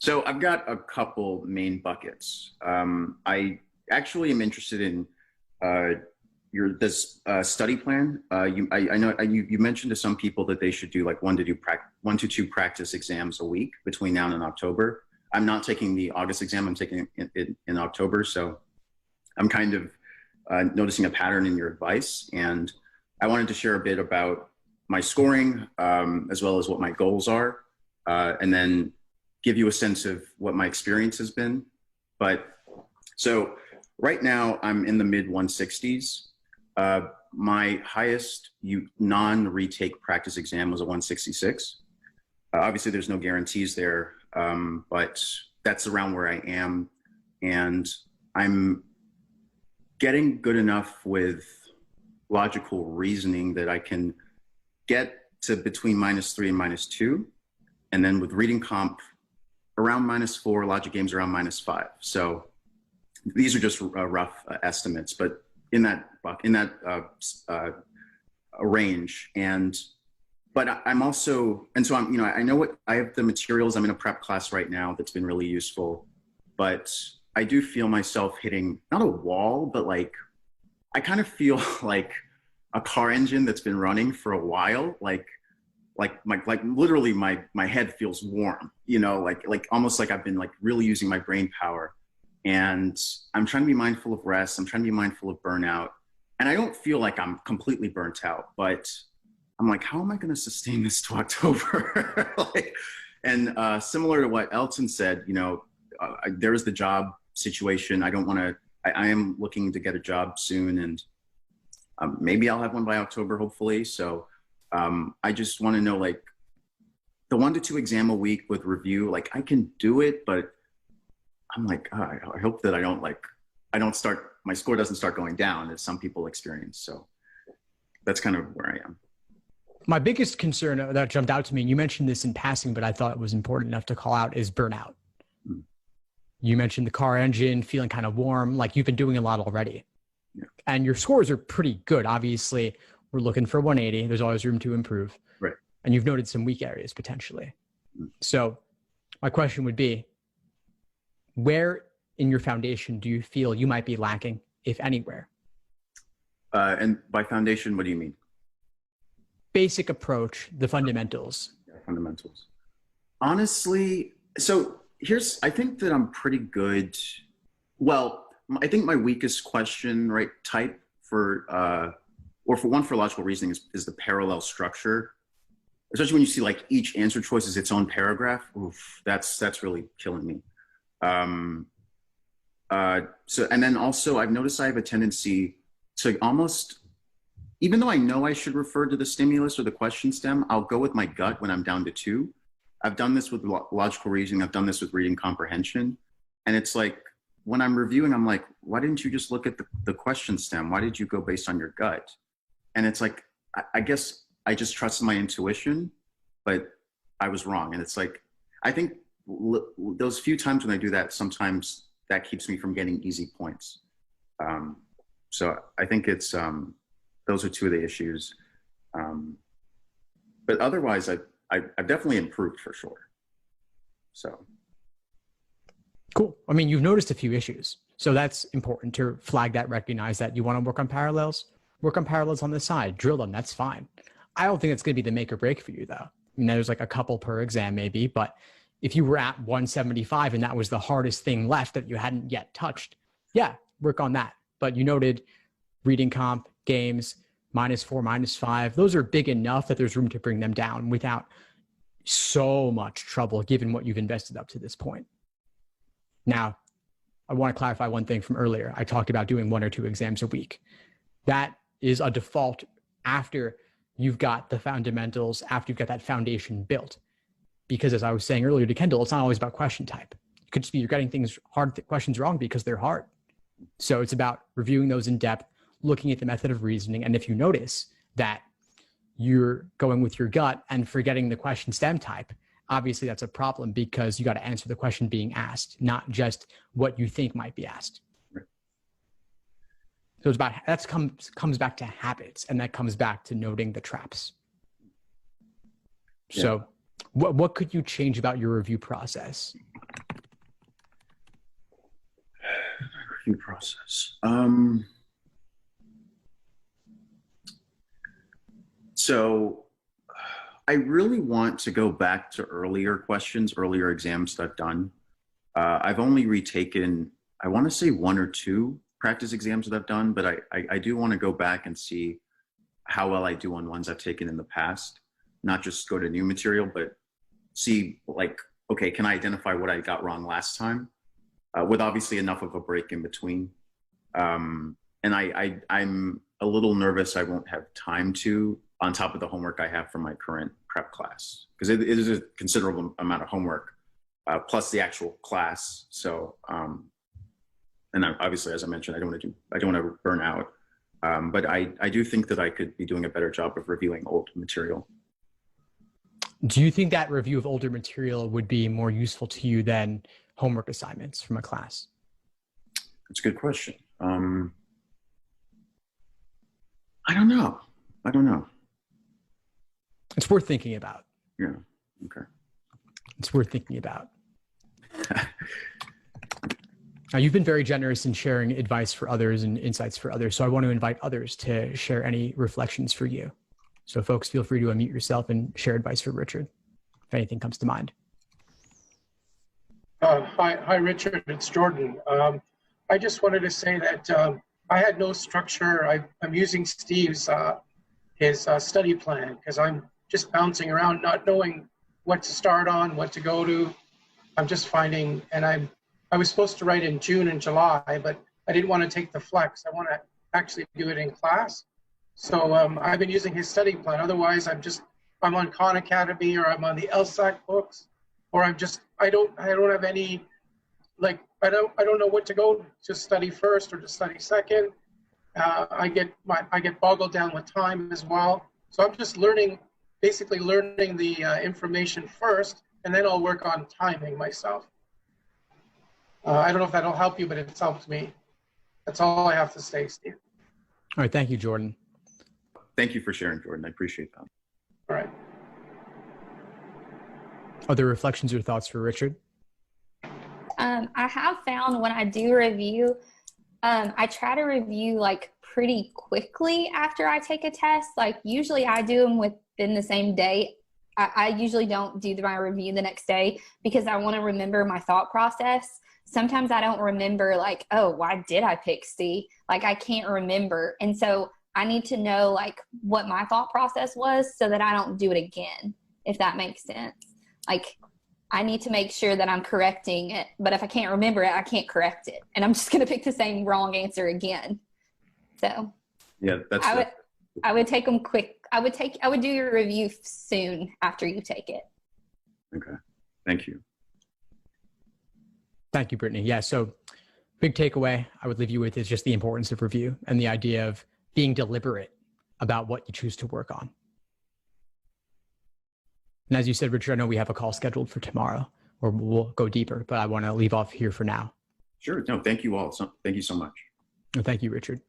Speaker 3: so I've got a couple main buckets. I actually am interested in this study plan. I know you mentioned to some people that they should do like 1 to 2 practice exams a week between now and October. I'm not taking the August exam. I'm taking it in October. So I'm kind of noticing a pattern in your advice, and I wanted to share a bit about my scoring as well as what my goals are, and then give you a sense of what my experience has been. But so right now I'm in the mid 160s. My highest non-retake practice exam was a 166. Obviously there's no guarantees there, but that's around where I am. And I'm getting good enough with logical reasoning that I can get to between -3 and -2. And then with reading comp around -4, logic games around -5. So these are just rough estimates, but in that range. But I'm also, and so I'm, I know what I have the materials. I'm in a prep class right now that's been really useful, but I do feel myself hitting not a wall, but like I kind of feel like a car engine that's been running for a while. Like literally my head feels warm, like almost like I've been like really using my brain power. And I'm trying to be mindful of rest. I'm trying to be mindful of burnout. And I don't feel like I'm completely burnt out, but I'm like, how am I going to sustain this to October? Similar to what Elton said, there is the job situation. I am looking to get a job soon, and maybe I'll have one by October, hopefully. So I just want to know, like, the 1 to 2 exam a week with review, like I can do it, but I'm like, I hope that my score doesn't start going down as some people experience. So that's kind of where I am.
Speaker 1: My biggest concern that jumped out to me, and you mentioned this in passing, but I thought it was important enough to call out, is burnout. Mm. You mentioned the car engine feeling kind of warm, like you've been doing a lot already. Yeah. And your scores are pretty good. Obviously, we're looking for 180. There's always room to improve.
Speaker 3: Right. And
Speaker 1: you've noted some weak areas potentially. Mm. So my question would be, where in your foundation do you feel you might be lacking, if anywhere?
Speaker 3: And by foundation, what do you mean?
Speaker 1: Basic approach, the fundamentals.
Speaker 3: Yeah, fundamentals. Honestly, so I think that I'm pretty good. Well, I think my weakest question, right, type for logical reasoning is the parallel structure. Especially when you see like each answer choice is its own paragraph. Oof, that's really killing me. And then also I've noticed I have a tendency to almost, even though I know I should refer to the stimulus or the question stem, I'll go with my gut when I'm down to 2. I've done this with logical reasoning. I've done this with reading comprehension. And it's like, when I'm reviewing, I'm like, why didn't you just look at the question stem? Why did you go based on your gut? And it's like, I guess I just trusted my intuition, but I was wrong. And it's like, I think those few times when I do that, sometimes that keeps me from getting easy points. So I think it's, those are 2 of the issues. But otherwise, I've definitely improved for sure. So.
Speaker 1: Cool. I mean, you've noticed a few issues. So that's important to flag that, recognize that you want to work on parallels on the side, drill them. That's fine. I don't think it's going to be the make or break for you though. I mean, there's like a couple per exam maybe, but if you were at 175 and that was the hardest thing left that you hadn't yet touched, yeah, work on that. But you noted reading comp, games, -4, -5. Those are big enough that there's room to bring them down without so much trouble given what you've invested up to this point. Now, I want to clarify one thing from earlier. I talked about doing 1 or 2 exams a week. That is a default after you've got the fundamentals, after you've got that foundation built. Because as I was saying earlier to Kendall, it's not always about question type. could just be you're getting hard questions wrong because they're hard. So it's about reviewing those in depth, looking at the method of reasoning. And if you notice that you're going with your gut and forgetting the question stem type, obviously that's a problem because you got to answer the question being asked, not just what you think might be asked.
Speaker 3: Right.
Speaker 1: So it's about, that comes back to habits, and that comes back to noting the traps.
Speaker 3: Yeah.
Speaker 1: So what could you change about your review process?
Speaker 3: Review process. So I really want to go back to earlier questions, earlier exams that I've done. I've only retaken, I want to say 1 or 2 practice exams that I've done, but I do want to go back and see how well I do on ones I've taken in the past, not just go to new material, but see like, okay, can I identify what I got wrong last time with obviously enough of a break in between. And I'm a little nervous I won't have time to, on top of the homework I have from my current prep class, because it is a considerable amount of homework, plus the actual class. So, and obviously, as I mentioned, I don't want to burn out. But I do think that I could be doing a better job of reviewing old material.
Speaker 1: Do you think that review of older material would be more useful to you than homework assignments from a class?
Speaker 3: That's a good question. I don't know.
Speaker 1: It's worth thinking about.
Speaker 3: Yeah. Okay.
Speaker 1: It's worth thinking about. Now, you've been very generous in sharing advice for others and insights for others. So I want to invite others to share any reflections for you. So folks, feel free to unmute yourself and share advice for Richard, if anything comes to mind.
Speaker 11: Hi, Richard. It's Jordan. I just wanted to say that I had no structure. I'm using Steve's his study plan because I'm just bouncing around, not knowing what to start on, what to go to. I'm just finding, and I was supposed to write in June and July, but I didn't want to take the flex. I want to actually do it in class. So I've been using his study plan. Otherwise, I'm on Khan Academy, or I'm on the Lsat books, or I don't have any, like, I don't know what to go to study first or to study second. I get boggled down with time as well. So I'm just basically learning the information first, and then I'll work on timing myself. I don't know if that'll help you, but it's helped me. That's all I have to say, Steve.
Speaker 1: All right. Thank you, Jordan.
Speaker 3: Thank you for sharing, Jordan. I appreciate that.
Speaker 11: All right.
Speaker 1: Other reflections or thoughts for Richard?
Speaker 8: I have found when I do review, I try to review like pretty quickly after I take a test. Like usually I do them within the same day. I usually don't do my review the next day because I want to remember my thought process. Sometimes I don't remember like, oh, why did I pick C? Like I can't remember. And so I need to know like what my thought process was so that I don't do it again, if that makes sense. Like I need to make sure that I'm correcting it, but if I can't remember it, I can't correct it. And I'm just going to pick the same wrong answer again. So
Speaker 3: yeah,
Speaker 8: I would take them quick. I would do your review soon after you take it.
Speaker 3: Okay. Thank you.
Speaker 1: Thank you, Brittany. Yeah. So big takeaway I would leave you with is just the importance of review and the idea of being deliberate about what you choose to work on. And as you said, Richard, I know we have a call scheduled for tomorrow where we'll go deeper, but I want to leave off here for now.
Speaker 3: Sure. No, thank you all. Thank you so much.
Speaker 1: Well, thank you, Richard.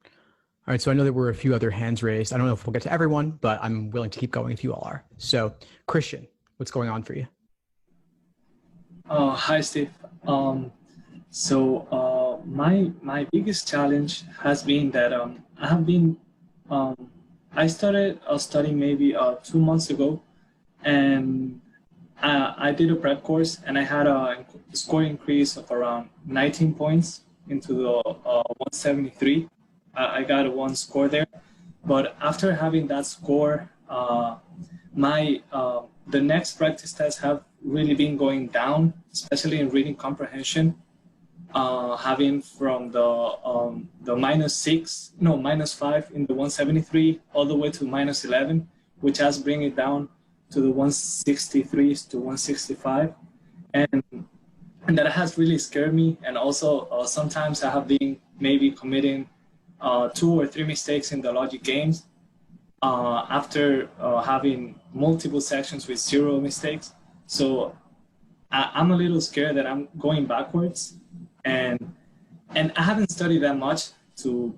Speaker 1: All right. So I know there were a few other hands raised. I don't know if we'll get to everyone, but I'm willing to keep going if you all are. So Christian, what's going on for you?
Speaker 12: Hi, Steve. My biggest challenge has been that I started studying maybe 2 months ago, and I did a prep course, and I had a score increase of around 19 points into the 173. I got a 1 score there, but after having that score, the next practice tests have really been going down, especially in reading comprehension. Having from the -5 in the 173 all the way to -11, which has bring it down to the 163s to 165. And and that has really scared me. And also sometimes I have been maybe committing 2 or 3 mistakes in the logic games after having multiple sections with 0 mistakes. So I'm a little scared that I'm going backwards, and I haven't studied that much to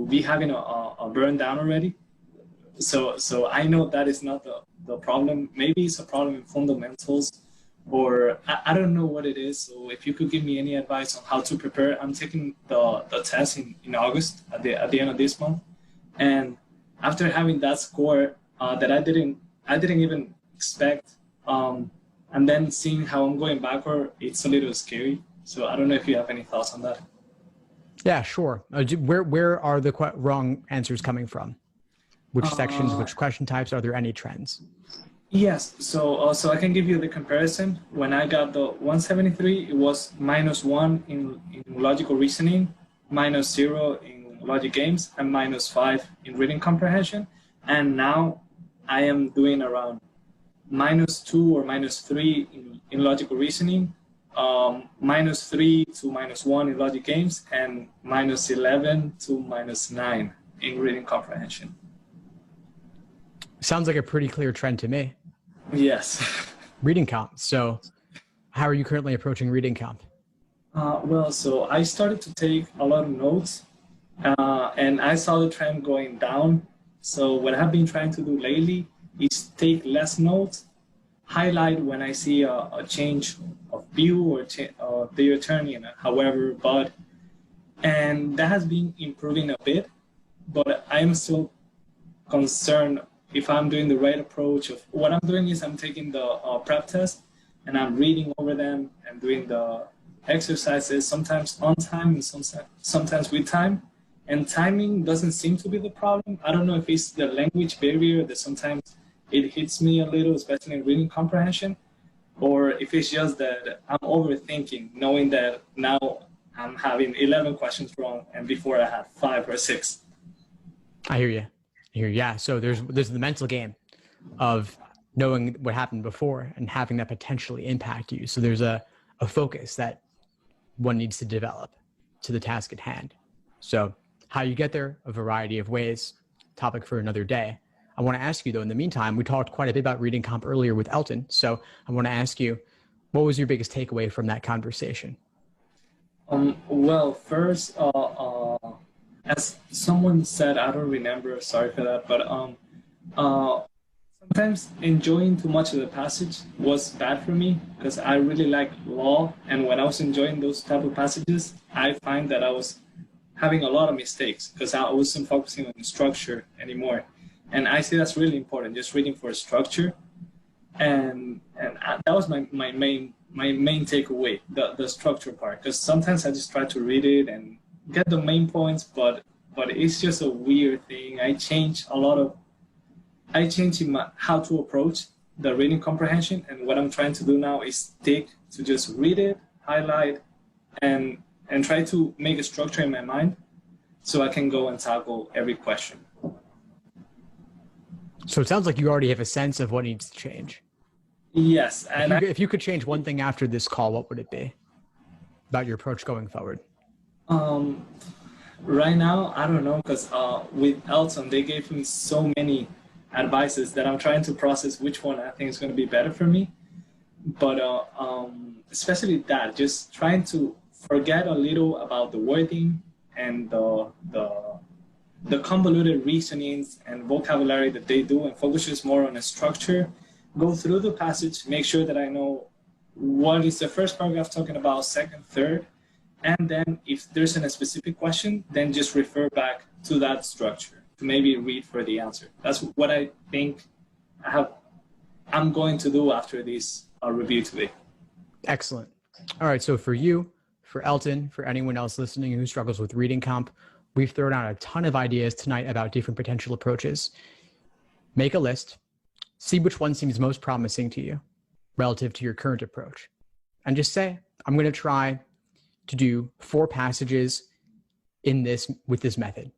Speaker 12: be having a burn down already. So I know that is not the problem. Maybe it's a problem in fundamentals, or I don't know what it is. So if you could give me any advice on how to prepare. I'm taking the test in August at the end of this month, and after having that score that I didn't even expect, and then seeing how I'm going backward, it's a little scary. So I don't know if you have any thoughts on that.
Speaker 1: Yeah, sure. Where are the wrong answers coming from? Which sections, which question types? Are there any trends?
Speaker 12: Yes, so I can give you the comparison. When I got the 173, it was -1 in logical reasoning, -0 in logic games, and -5 in reading comprehension. And now I am doing around -2 or -3 in logical reasoning, -3 to -1 in logic games, and -11 to -9 in reading comprehension.
Speaker 1: Sounds like a pretty clear trend to me.
Speaker 12: Yes.
Speaker 1: Reading comp. So how are you currently approaching reading comp?
Speaker 12: Well, so I started to take a lot of notes, and I saw the trend going down. So what I've been trying to do lately is take less notes, highlight when I see a change of view or their turning, however, and that has been improving a bit, but I'm still concerned if I'm doing the right approach. Of what I'm doing is I'm taking the prep test, and I'm reading over them and doing the exercises, sometimes on time and sometimes with time. And timing doesn't seem to be the problem. I don't know if it's the language barrier that sometimes it hits me a little, especially in reading comprehension, or if it's just that I'm overthinking, knowing that now I'm having 11 questions wrong, and before I had 5 or 6.
Speaker 1: I hear you. Yeah. So there's the mental game of knowing what happened before and having that potentially impact you. So there's a focus that one needs to develop to the task at hand. So how you get there, a variety of ways, topic for another day. I want to ask you though, in the meantime, we talked quite a bit about reading comp earlier with Elton. So I want to ask you, what was your biggest takeaway from that conversation?
Speaker 12: Well, first, as someone said, I don't remember, sorry for that, but sometimes enjoying too much of the passage was bad for me because I really like law, and when I was enjoying those type of passages, I find that I was having a lot of mistakes because I wasn't focusing on the structure anymore. And I see that's really important, just reading for structure. And that was my main takeaway, the structure part, because sometimes I just try to read it and get the main points, but it's just a weird thing. I change in how to approach the reading comprehension, and what I'm trying to do now is stick to just read it, highlight, and try to make a structure in my mind so I can go and tackle every question.
Speaker 1: So it sounds like you already have a sense of what needs to change.
Speaker 12: Yes. And
Speaker 1: if you could change one thing after this call, what would it be about your approach going forward?
Speaker 12: Right now, I don't know, because with Elton, they gave me so many advices that I'm trying to process which one I think is going to be better for me. But especially that, just trying to forget a little about the wording and the convoluted reasonings and vocabulary that they do, and focuses more on a structure. Go through the passage, make sure that I know what is the first paragraph talking about, second, third, and then if there's a specific question, then just refer back to that structure to maybe read for the answer. That's what I think I'm going to do after this review today.
Speaker 1: Excellent. All right, so for you, for Elton, for anyone else listening who struggles with reading comp, we've thrown out a ton of ideas tonight about different potential approaches. Make a list, see which one seems most promising to you relative to your current approach, and just say, I'm going to try to do 4 passages with this method.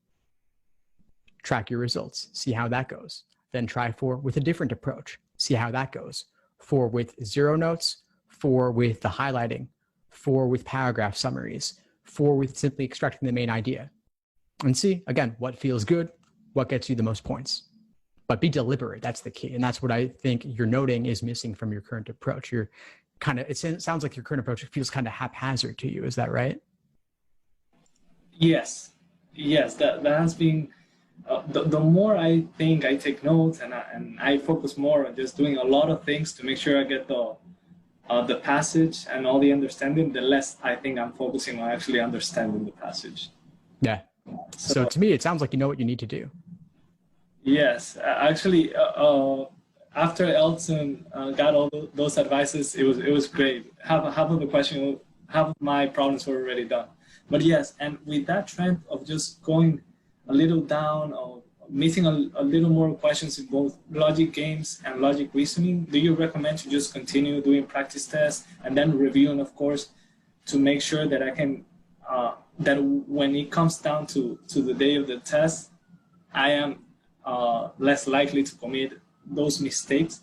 Speaker 1: Track your results, see how that goes. Then try 4 with a different approach, see how that goes. 4 with 0 notes, 4 with the highlighting, 4 with paragraph summaries, 4 with simply extracting the main idea. And see, again, what feels good, what gets you the most points. But be deliberate, that's the key. And that's what I think you're noting is missing from your current approach. You're kind of, it sounds like your current approach feels kind of haphazard to you. Is that right?
Speaker 12: Yes, that has been, the more I think I take notes and I focus more on just doing a lot of things to make sure I get the passage and all the understanding, the less I think I'm focusing on actually understanding the passage.
Speaker 1: Yeah. So to me, it sounds like you know what you need to do.
Speaker 12: Yes, actually, after Elton got all those advices, it was great. Half of my problems were already done. But yes, and with that trend of just going a little down or missing a little more questions in both logic games and logic reasoning, do you recommend to just continue doing practice tests and then reviewing, of course, to make sure that I can, that when it comes down to the day of the test, I am less likely to commit those mistakes?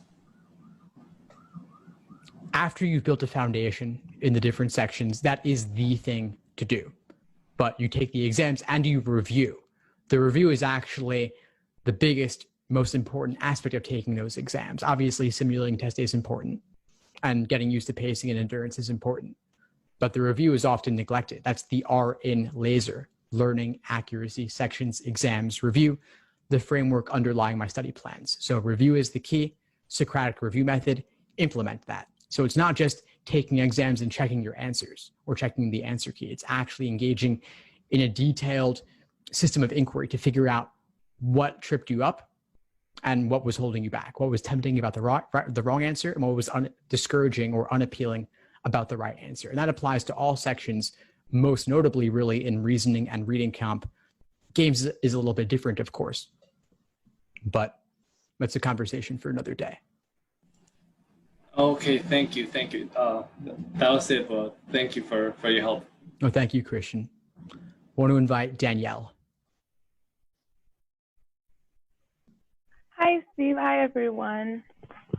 Speaker 1: After you've built a foundation in the different sections, that is the thing to do. But you take the exams and you review. The review is actually the biggest, most important aspect of taking those exams. Obviously, simulating test day is important, and getting used to pacing and endurance is important. But the review is often neglected. That's the R in laser: learning, accuracy, sections, exams, review, the framework underlying my study plans. So review is the key. Socratic review method, implement that. So it's not just taking exams and checking your answers or checking the answer key. It's actually engaging in a detailed system of inquiry to figure out what tripped you up and what was holding you back, what was tempting about the wrong answer, and what was discouraging or unappealing about the right answer. And that applies to all sections, most notably really in reasoning and reading comp. Games is a little bit different, of course, but that's a conversation for another day.
Speaker 12: Okay, thank you. That was it, but thank you for your help.
Speaker 1: Oh, thank you, Christian. I want to invite Danielle.
Speaker 13: Hi, Steve. Hi, everyone.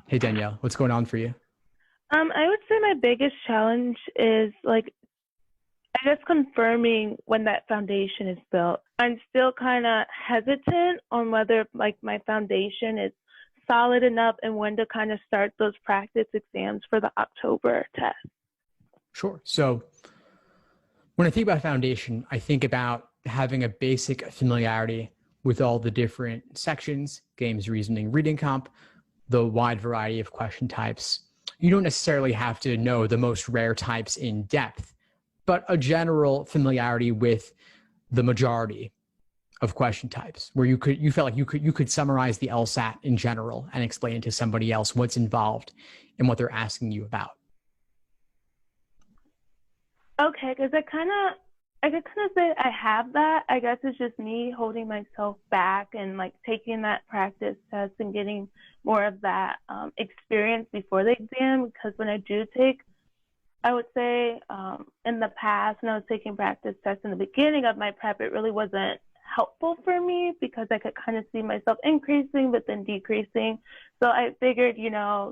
Speaker 1: Hey, Danielle, what's going on for you?
Speaker 13: I would say my biggest challenge is confirming when that foundation is built. I'm still kind of hesitant on whether my foundation is solid enough and when to kind of start those practice exams for the October test.
Speaker 1: Sure. So when I think about foundation, I think about having a basic familiarity with all the different sections: games, reasoning, reading comp, the wide variety of question types. You don't necessarily have to know the most rare types in depth, but a general familiarity with the majority of question types, where you felt like you could summarize the LSAT in general and explain to somebody else what's involved in what they're asking you about.
Speaker 13: Okay, because I could kind of say I have that. I guess it's just me holding myself back and taking that practice test and getting more of that experience before the exam. Because when I do take, I would say in the past, when I was taking practice tests in the beginning of my prep, it really wasn't helpful for me because I could kind of see myself increasing but then decreasing. So I figured,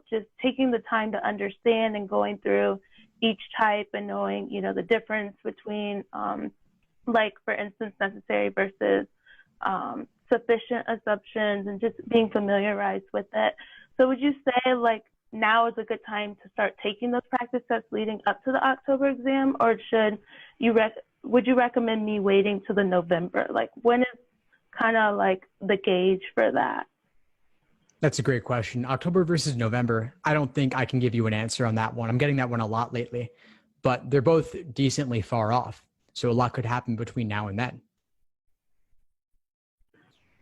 Speaker 13: just taking the time to understand and going through each type and knowing, the difference between, for instance, necessary versus sufficient assumptions and just being familiarized with it. So would you say now is a good time to start taking those practice tests leading up to the October exam, or would you recommend me waiting to the November? When is kind of the gauge for that?
Speaker 1: That's a great question. October versus November, I don't think I can give you an answer on that one. I'm getting that one a lot lately, but they're both decently far off. So a lot could happen between now and then.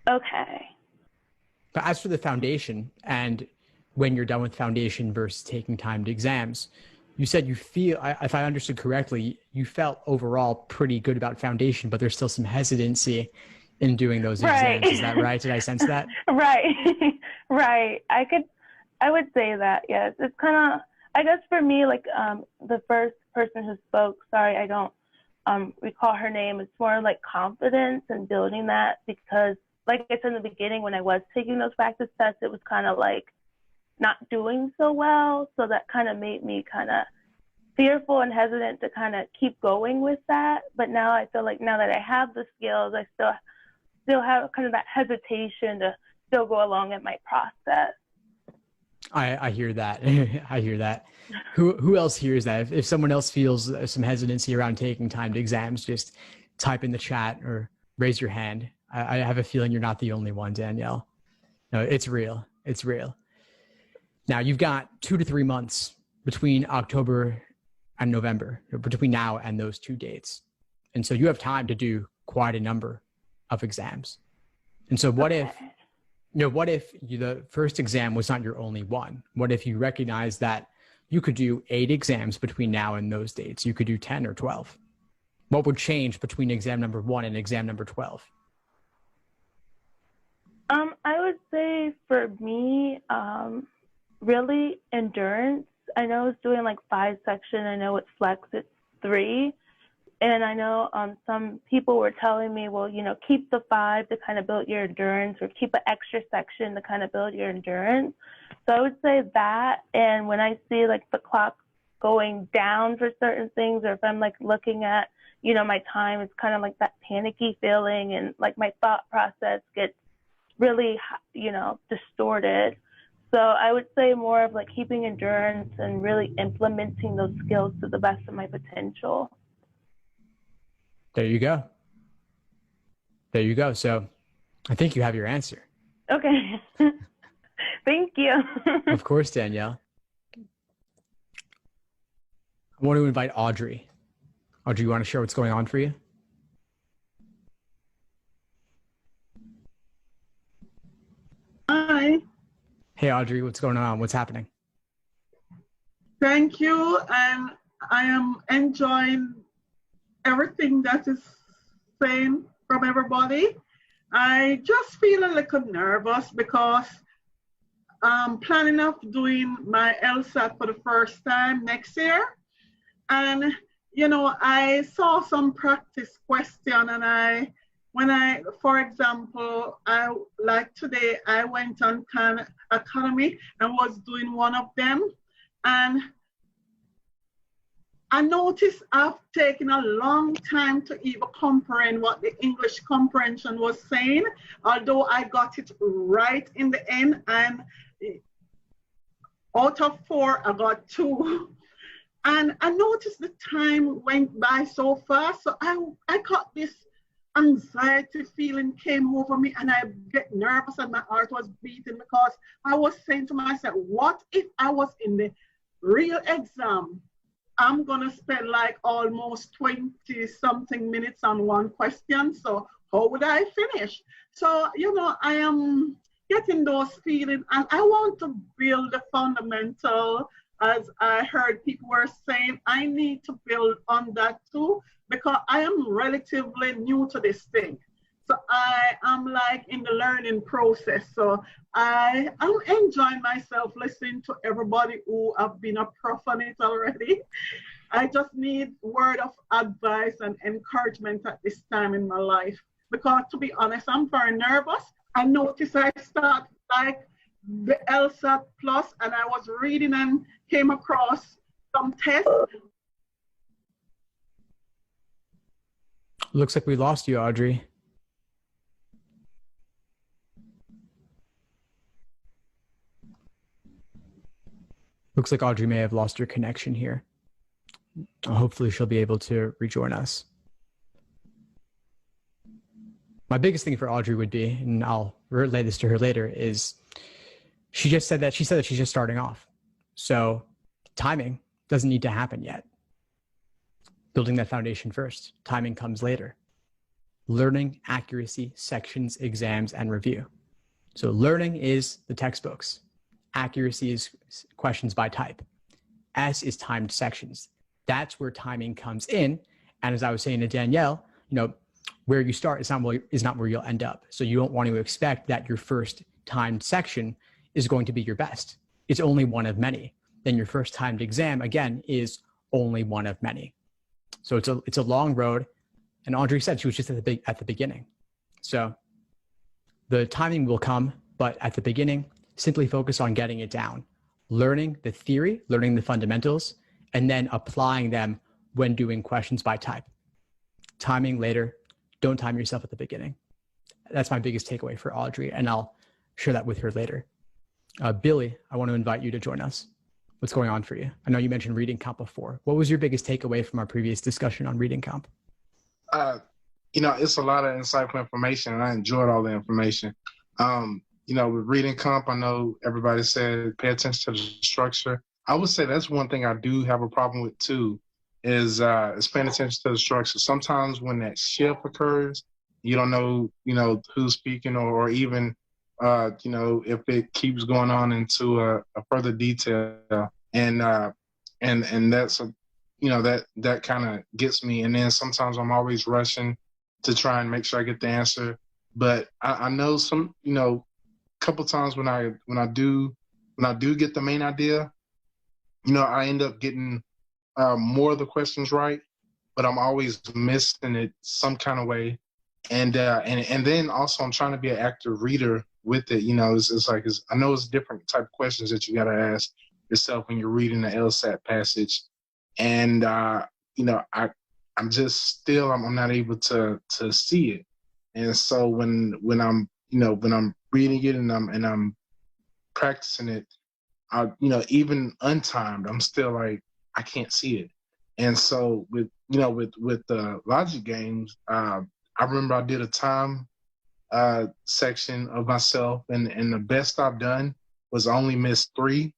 Speaker 13: Okay.
Speaker 1: But as for the foundation and when you're done with foundation versus taking timed exams, you said you feel, if I understood correctly, you felt overall pretty good about foundation, but there's still some hesitancy in doing those exams. Is that right? Did I sense that?
Speaker 13: Right. Right. I would say that, yes. It's kind of, I guess for me, the first person who spoke, sorry, I don't recall her name. It's more confidence and building that, because like I said in the beginning, when I was taking those practice tests, it was kind of not doing so well. So that kind of made me kind of fearful and hesitant to kind of keep going with that. But now I feel like now that I have the skills, I still have kind of that hesitation to still go along in my process.
Speaker 1: I hear that. I hear that. Who else hears that? If someone else feels some hesitancy around taking timed exams, just type in the chat or raise your hand. I have a feeling you're not the only one, Danielle. No, it's real. It's real. Now you've got 2 to 3 months between October and November, between now and those 2 dates. And so you have time to do quite a number of exams. And so what if the first exam was not your only one? What if you recognize that you could do 8 exams between now and those dates? You could do 10 or 12. What would change between exam number 1 and exam number 12?
Speaker 13: I would say for me, really endurance. I know I was doing like 5 section. I know with Flex it's 3. And I know some people were telling me, well, keep the 5 to kind of build your endurance, or keep an extra section to kind of build your endurance. So I would say that. And when I see like the clock going down for certain things, or if I'm like looking at, my time, it's kind of like that panicky feeling, and like my thought process gets really, distorted. So I would say more of like keeping endurance and really implementing those skills to the best of my potential.
Speaker 1: There you go. There you go. So I think you have your answer.
Speaker 13: Okay. Thank you.
Speaker 1: Of course, Danielle. I want to invite Audrey. Audrey, you want to share what's going on for you?
Speaker 14: Hi.
Speaker 1: Hey, Audrey, what's going on? What's happening?
Speaker 14: Thank you. And I am enjoying everything that is saying from everybody. I just feel a little nervous because I'm planning on doing my LSAT for the first time next year. And, I saw some practice question, and for example, today I went on Khan Academy and was doing one of them. And I noticed I've taken a long time to even comprehend what the English comprehension was saying, although I got it right in the end, and out of 4, I got 2. And I noticed the time went by so fast, so I got this anxiety feeling came over me, and I get nervous and my heart was beating, because I was saying to myself, what if I was in the real exam? I'm gonna spend like almost 20 something minutes on one question. So how would I finish? So, I am getting those feelings, and I want to build the fundamental, as I heard people were saying. I need to build on that too, because I am relatively new to this thing. So I am like in the learning process. So I am enjoying myself listening to everybody who have been a prof on it already. I just need word of advice and encouragement at this time in my life. Because to be honest, I'm very nervous. I noticed I start like the LSAT Plus, and I was reading and came across some tests.
Speaker 1: Looks like we lost you, Audrey. Looks like Audrey may have lost her connection here. Hopefully she'll be able to rejoin us. My biggest thing for Audrey would be, and I'll relay this to her later, is she said that she's just starting off. So timing doesn't need to happen yet. Building that foundation first. Timing comes later. Learning, accuracy, sections, exams, and review. So learning is the textbooks. Accuracy is questions by type. S is timed sections. That's where timing comes in. And as I was saying to Danielle, where you start is not where you'll end up. So you don't want to expect that your first timed section is going to be your best. It's only one of many. Then your first timed exam, again, is only one of many. So it's a long road. And Audrey said she was just at the beginning. So the timing will come, but at the beginning, simply focus on getting it down, learning the theory, learning the fundamentals, and then applying them when doing questions by type. Timing later, don't time yourself at the beginning. That's my biggest takeaway for Audrey, and I'll share that with her later. Billy, I want to invite you to join us. What's going on for you? I know you mentioned reading comp before. What was your biggest takeaway from our previous discussion on reading comp?
Speaker 6: It's a lot of insightful information, and I enjoyed all the information. With reading comp, I know everybody said pay attention to the structure. I would say that's one thing I do have a problem with too, is paying attention to the structure. Sometimes when that shift occurs, you don't know, who's speaking or even, if it keeps going on into a further detail, and that's that kind of gets me. And then sometimes I'm always rushing to try and make sure I get the answer. But I know some, couple times when I do get the main idea, I end up getting more of the questions right, but I'm always missing it some kind of way. And then also I'm trying to be an active reader with it. I know it's different type of questions that you got to ask yourself when you're reading the LSAT passage. And, I'm not able to see it. And so when I'm reading it and I'm practicing it, even untimed, I'm still like, I can't see it. And so with the logic games, I remember I did a time section of myself, and the best I've done was only miss 3.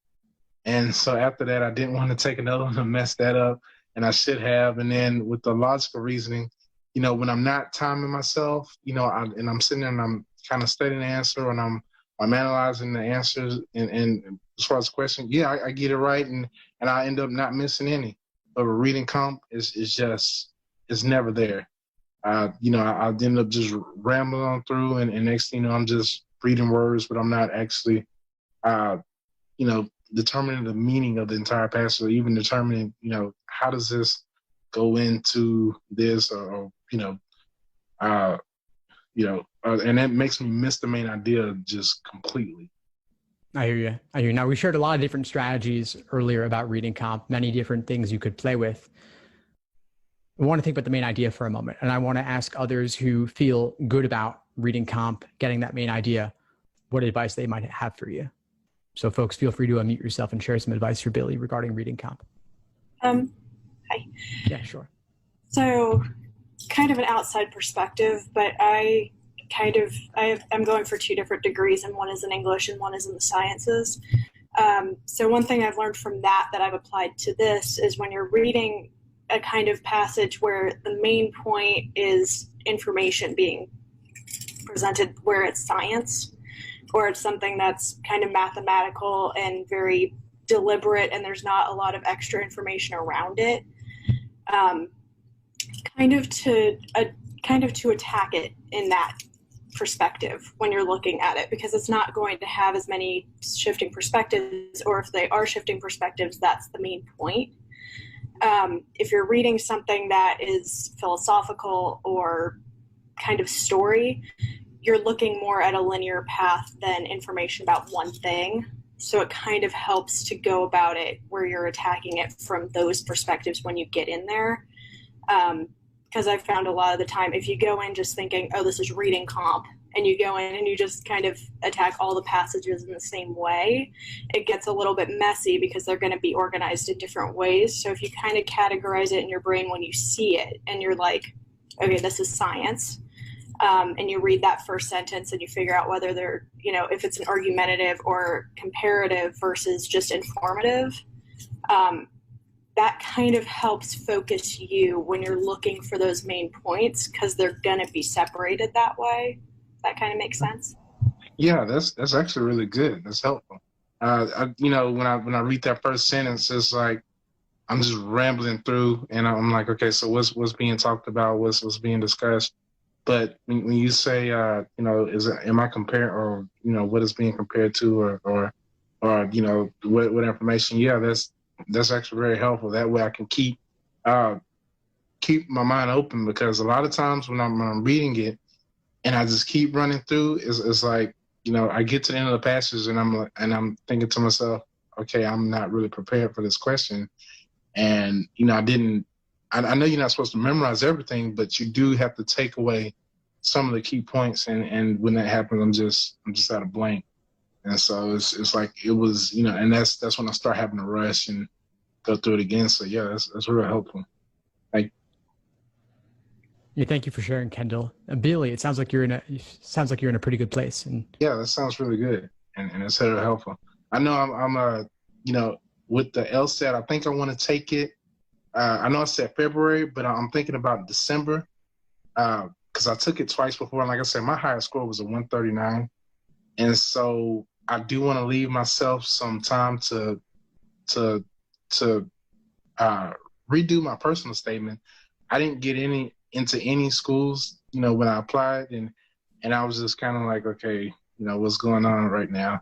Speaker 6: And so after that, I didn't want to take another one and mess that up, and I should have. And then with the logical reasoning, when I'm not timing myself, and I'm sitting there and I'm kind of studying the answer, and I'm analyzing the answers, and as far as the question, I get it right, and I end up not missing any. But with reading comp it's never there. I end up just rambling on through, and next thing you know, I'm just reading words, but I'm not actually, determining the meaning of the entire passage, or even determining, how does this go into this, and that makes me miss the main idea just completely.
Speaker 1: I hear you. Now, we shared a lot of different strategies earlier about reading comp, many different things you could play with. I want to think about the main idea for a moment, and I want to ask others who feel good about reading comp, getting that main idea, what advice they might have for you. So folks, feel free to unmute yourself and share some advice for Billy regarding reading comp.
Speaker 5: Hi.
Speaker 1: Yeah, sure.
Speaker 5: So kind of an outside perspective, but I'm going for 2 different degrees, and one is in English and one is in the sciences. So one thing I've learned from that I've applied to this is when you're reading a kind of passage where the main point is information being presented, where it's science, or it's something that's kind of mathematical and very deliberate, and there's not a lot of extra information around it, kind of to attack it in that perspective when you're looking at it, because it's not going to have as many shifting perspectives, or if they are shifting perspectives, that's the main point. If you're reading something that is philosophical or kind of story, you're looking more at a linear path than information about one thing. So it kind of helps to go about it where you're attacking it from those perspectives when you get in there. Because I've found a lot of the time, if you go in just thinking, oh, this is reading comp, and you go in and you just kind of attack all the passages in the same way, it gets a little bit messy because they're going to be organized in different ways. So if you kind of categorize it in your brain when you see it, and you're like, okay, this is science, and you read that first sentence and you figure out whether they're, if it's an argumentative or comparative versus just informative, that kind of helps focus you when you're looking for those main points, because they're going to be separated that way. That kind of makes sense.
Speaker 6: Yeah, that's actually really good. That's helpful. When I read that first sentence, it's like I'm just rambling through, and I'm like, okay, so what's being talked about? What's being discussed? But when you say, am I comparing, or what is being compared to, or what information? Yeah, that's actually very helpful. That way I can keep my mind open, because a lot of times when I'm reading it and I just keep running through, it's like, I get to the end of the passage and I'm thinking to myself, okay, I'm not really prepared for this question. And, I know you're not supposed to memorize everything, but you do have to take away some of the key points. And when that happens, I'm just at a blank. And so it's like, it was, and that's when I start having to rush and go through it again. So yeah, that's real helpful.
Speaker 1: Yeah, thank you for sharing, Kendall. And Billy, it sounds like you're in a pretty good place. And
Speaker 6: yeah, that sounds really good, and it's very helpful. I know I'm with the LSAT, I think I want to take it. I know I said February, but I'm thinking about December because I took it twice before. And like I said, my highest score was a 139, and so I do want to leave myself some time to redo my personal statement. I didn't get into any schools, when I applied, and I was just kind of like, okay, what's going on right now?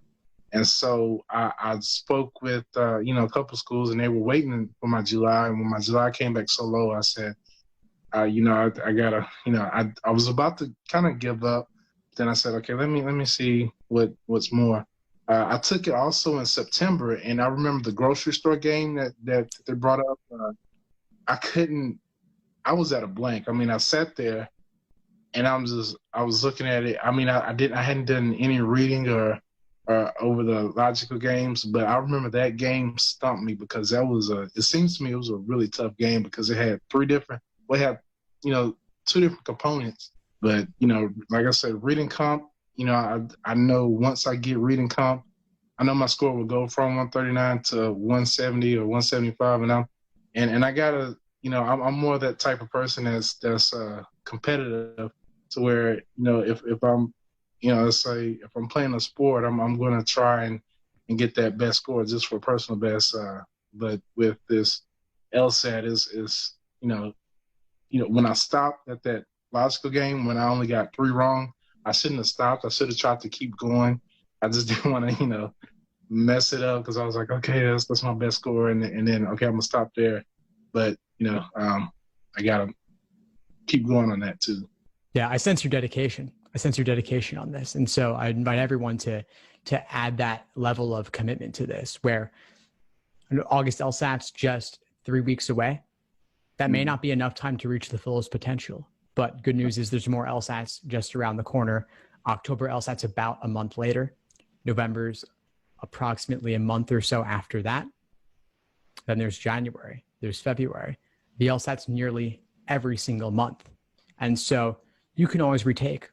Speaker 6: And so I spoke with, a couple schools, and they were waiting for my July. And when my July came back so low, I said, I gotta, I was about to kind of give up. Then I said, okay, let me see what's more. I took it also in September, and I remember the grocery store game that they brought up. I was at a blank. I mean, I sat there and I was looking at it. I mean, I hadn't done any reading or over the logical games, but I remember that game stumped me because it seems to me it was a really tough game because it had two different components. But, like I said, reading comp, I know once I get reading comp, I know my score will go from 139 to 170 or 175. And I gotta, I'm more that type of person that's competitive to where, if I'm, let's say if I'm playing a sport, I'm going to try and get that best score just for personal best. But with this LSAT is when I stopped at that logical game, when I only got 3 wrong, I shouldn't have stopped. I should have tried to keep going. I just didn't want to, mess it up because I was like, okay, that's my best score. And then, okay, I'm going to stop there. But, I got to keep going on that too.
Speaker 1: Yeah, I sense your dedication. On this. And so I invite everyone to add that level of commitment to this, where August LSAT's just 3 weeks away. That may not be enough time to reach the fullest potential, but good news is there's more LSATs just around the corner. October LSAT's about a month later. November's approximately a month or so after that. Then there's January, there's February. The LSAT's nearly every single month. And so you can always retake.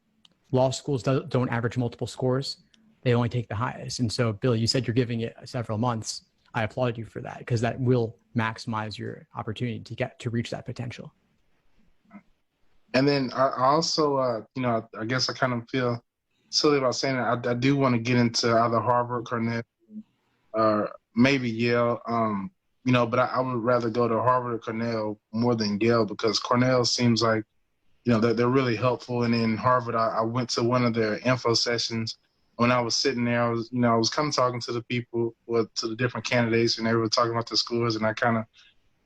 Speaker 1: Law schools don't average multiple scores. They only take the highest. And so, Bill, you said you're giving it several months. I applaud you for that because that will maximize your opportunity to reach that potential.
Speaker 6: And then I also, I guess I kind of feel silly about saying that I do want to get into either Harvard, Cornell, or maybe Yale. But I would rather go to Harvard or Cornell more than Yale because Cornell seems like, they're really helpful. And in Harvard, I went to one of their info sessions. When I was sitting there, I was kind of talking to the people, to the different candidates, and they were talking about the scores, and I kind of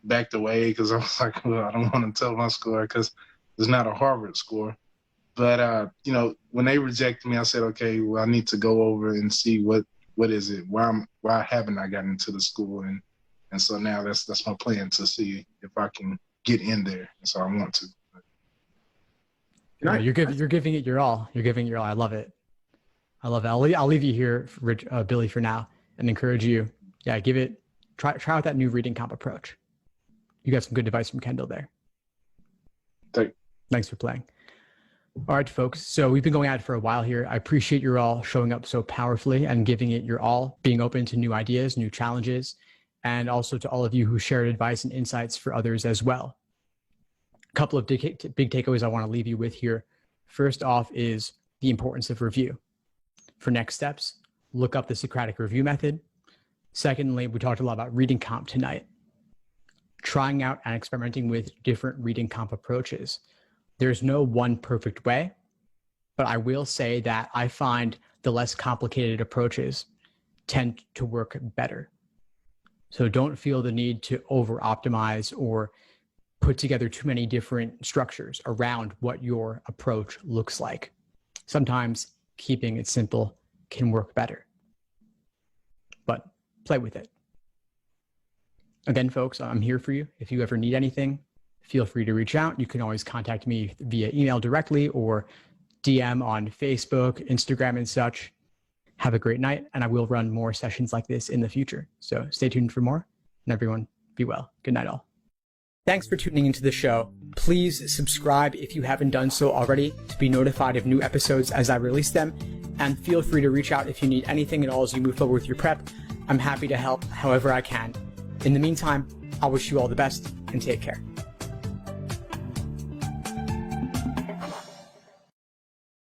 Speaker 6: backed away because I was like, well, I don't want to tell my score because it's not a Harvard score. But, when they rejected me, I said, okay, well, I need to go over and see what is it? Why haven't I gotten into the school? And so now that's my plan to see if I can get in there. And so I want to.
Speaker 1: You're giving it your all. I love it. I'll leave you here, Billy, for now, and encourage you. Yeah, try out that new reading comp approach. You got some good advice from Kendall there. Thanks for playing. All right, folks. So we've been going at it for a while here. I appreciate you all showing up so powerfully and giving it your all, being open to new ideas, new challenges, and also to all of you who shared advice and insights for others as well. A couple of big takeaways I want to leave you with here. First off is the importance of review. For next steps, look up the Socratic review method. Secondly, we talked a lot about reading comp tonight. Trying out and experimenting with different reading comp approaches. There's no one perfect way, but I will say that I find the less complicated approaches tend to work better. So don't feel the need to over-optimize or put together too many different structures around what your approach looks like. Sometimes keeping it simple can work better, but play with it. Again, folks, I'm here for you. If you ever need anything, feel free to reach out. You can always contact me via email directly or DM on Facebook, Instagram, and such. Have a great night, and I will run more sessions like this in the future. So stay tuned for more, and everyone be well. Good night, all. Thanks for tuning into the show. Please subscribe if you haven't done so already to be notified of new episodes as I release them, and feel free to reach out if you need anything at all as you move forward with your prep. I'm happy to help however I can. In the meantime, I wish you all the best and take care.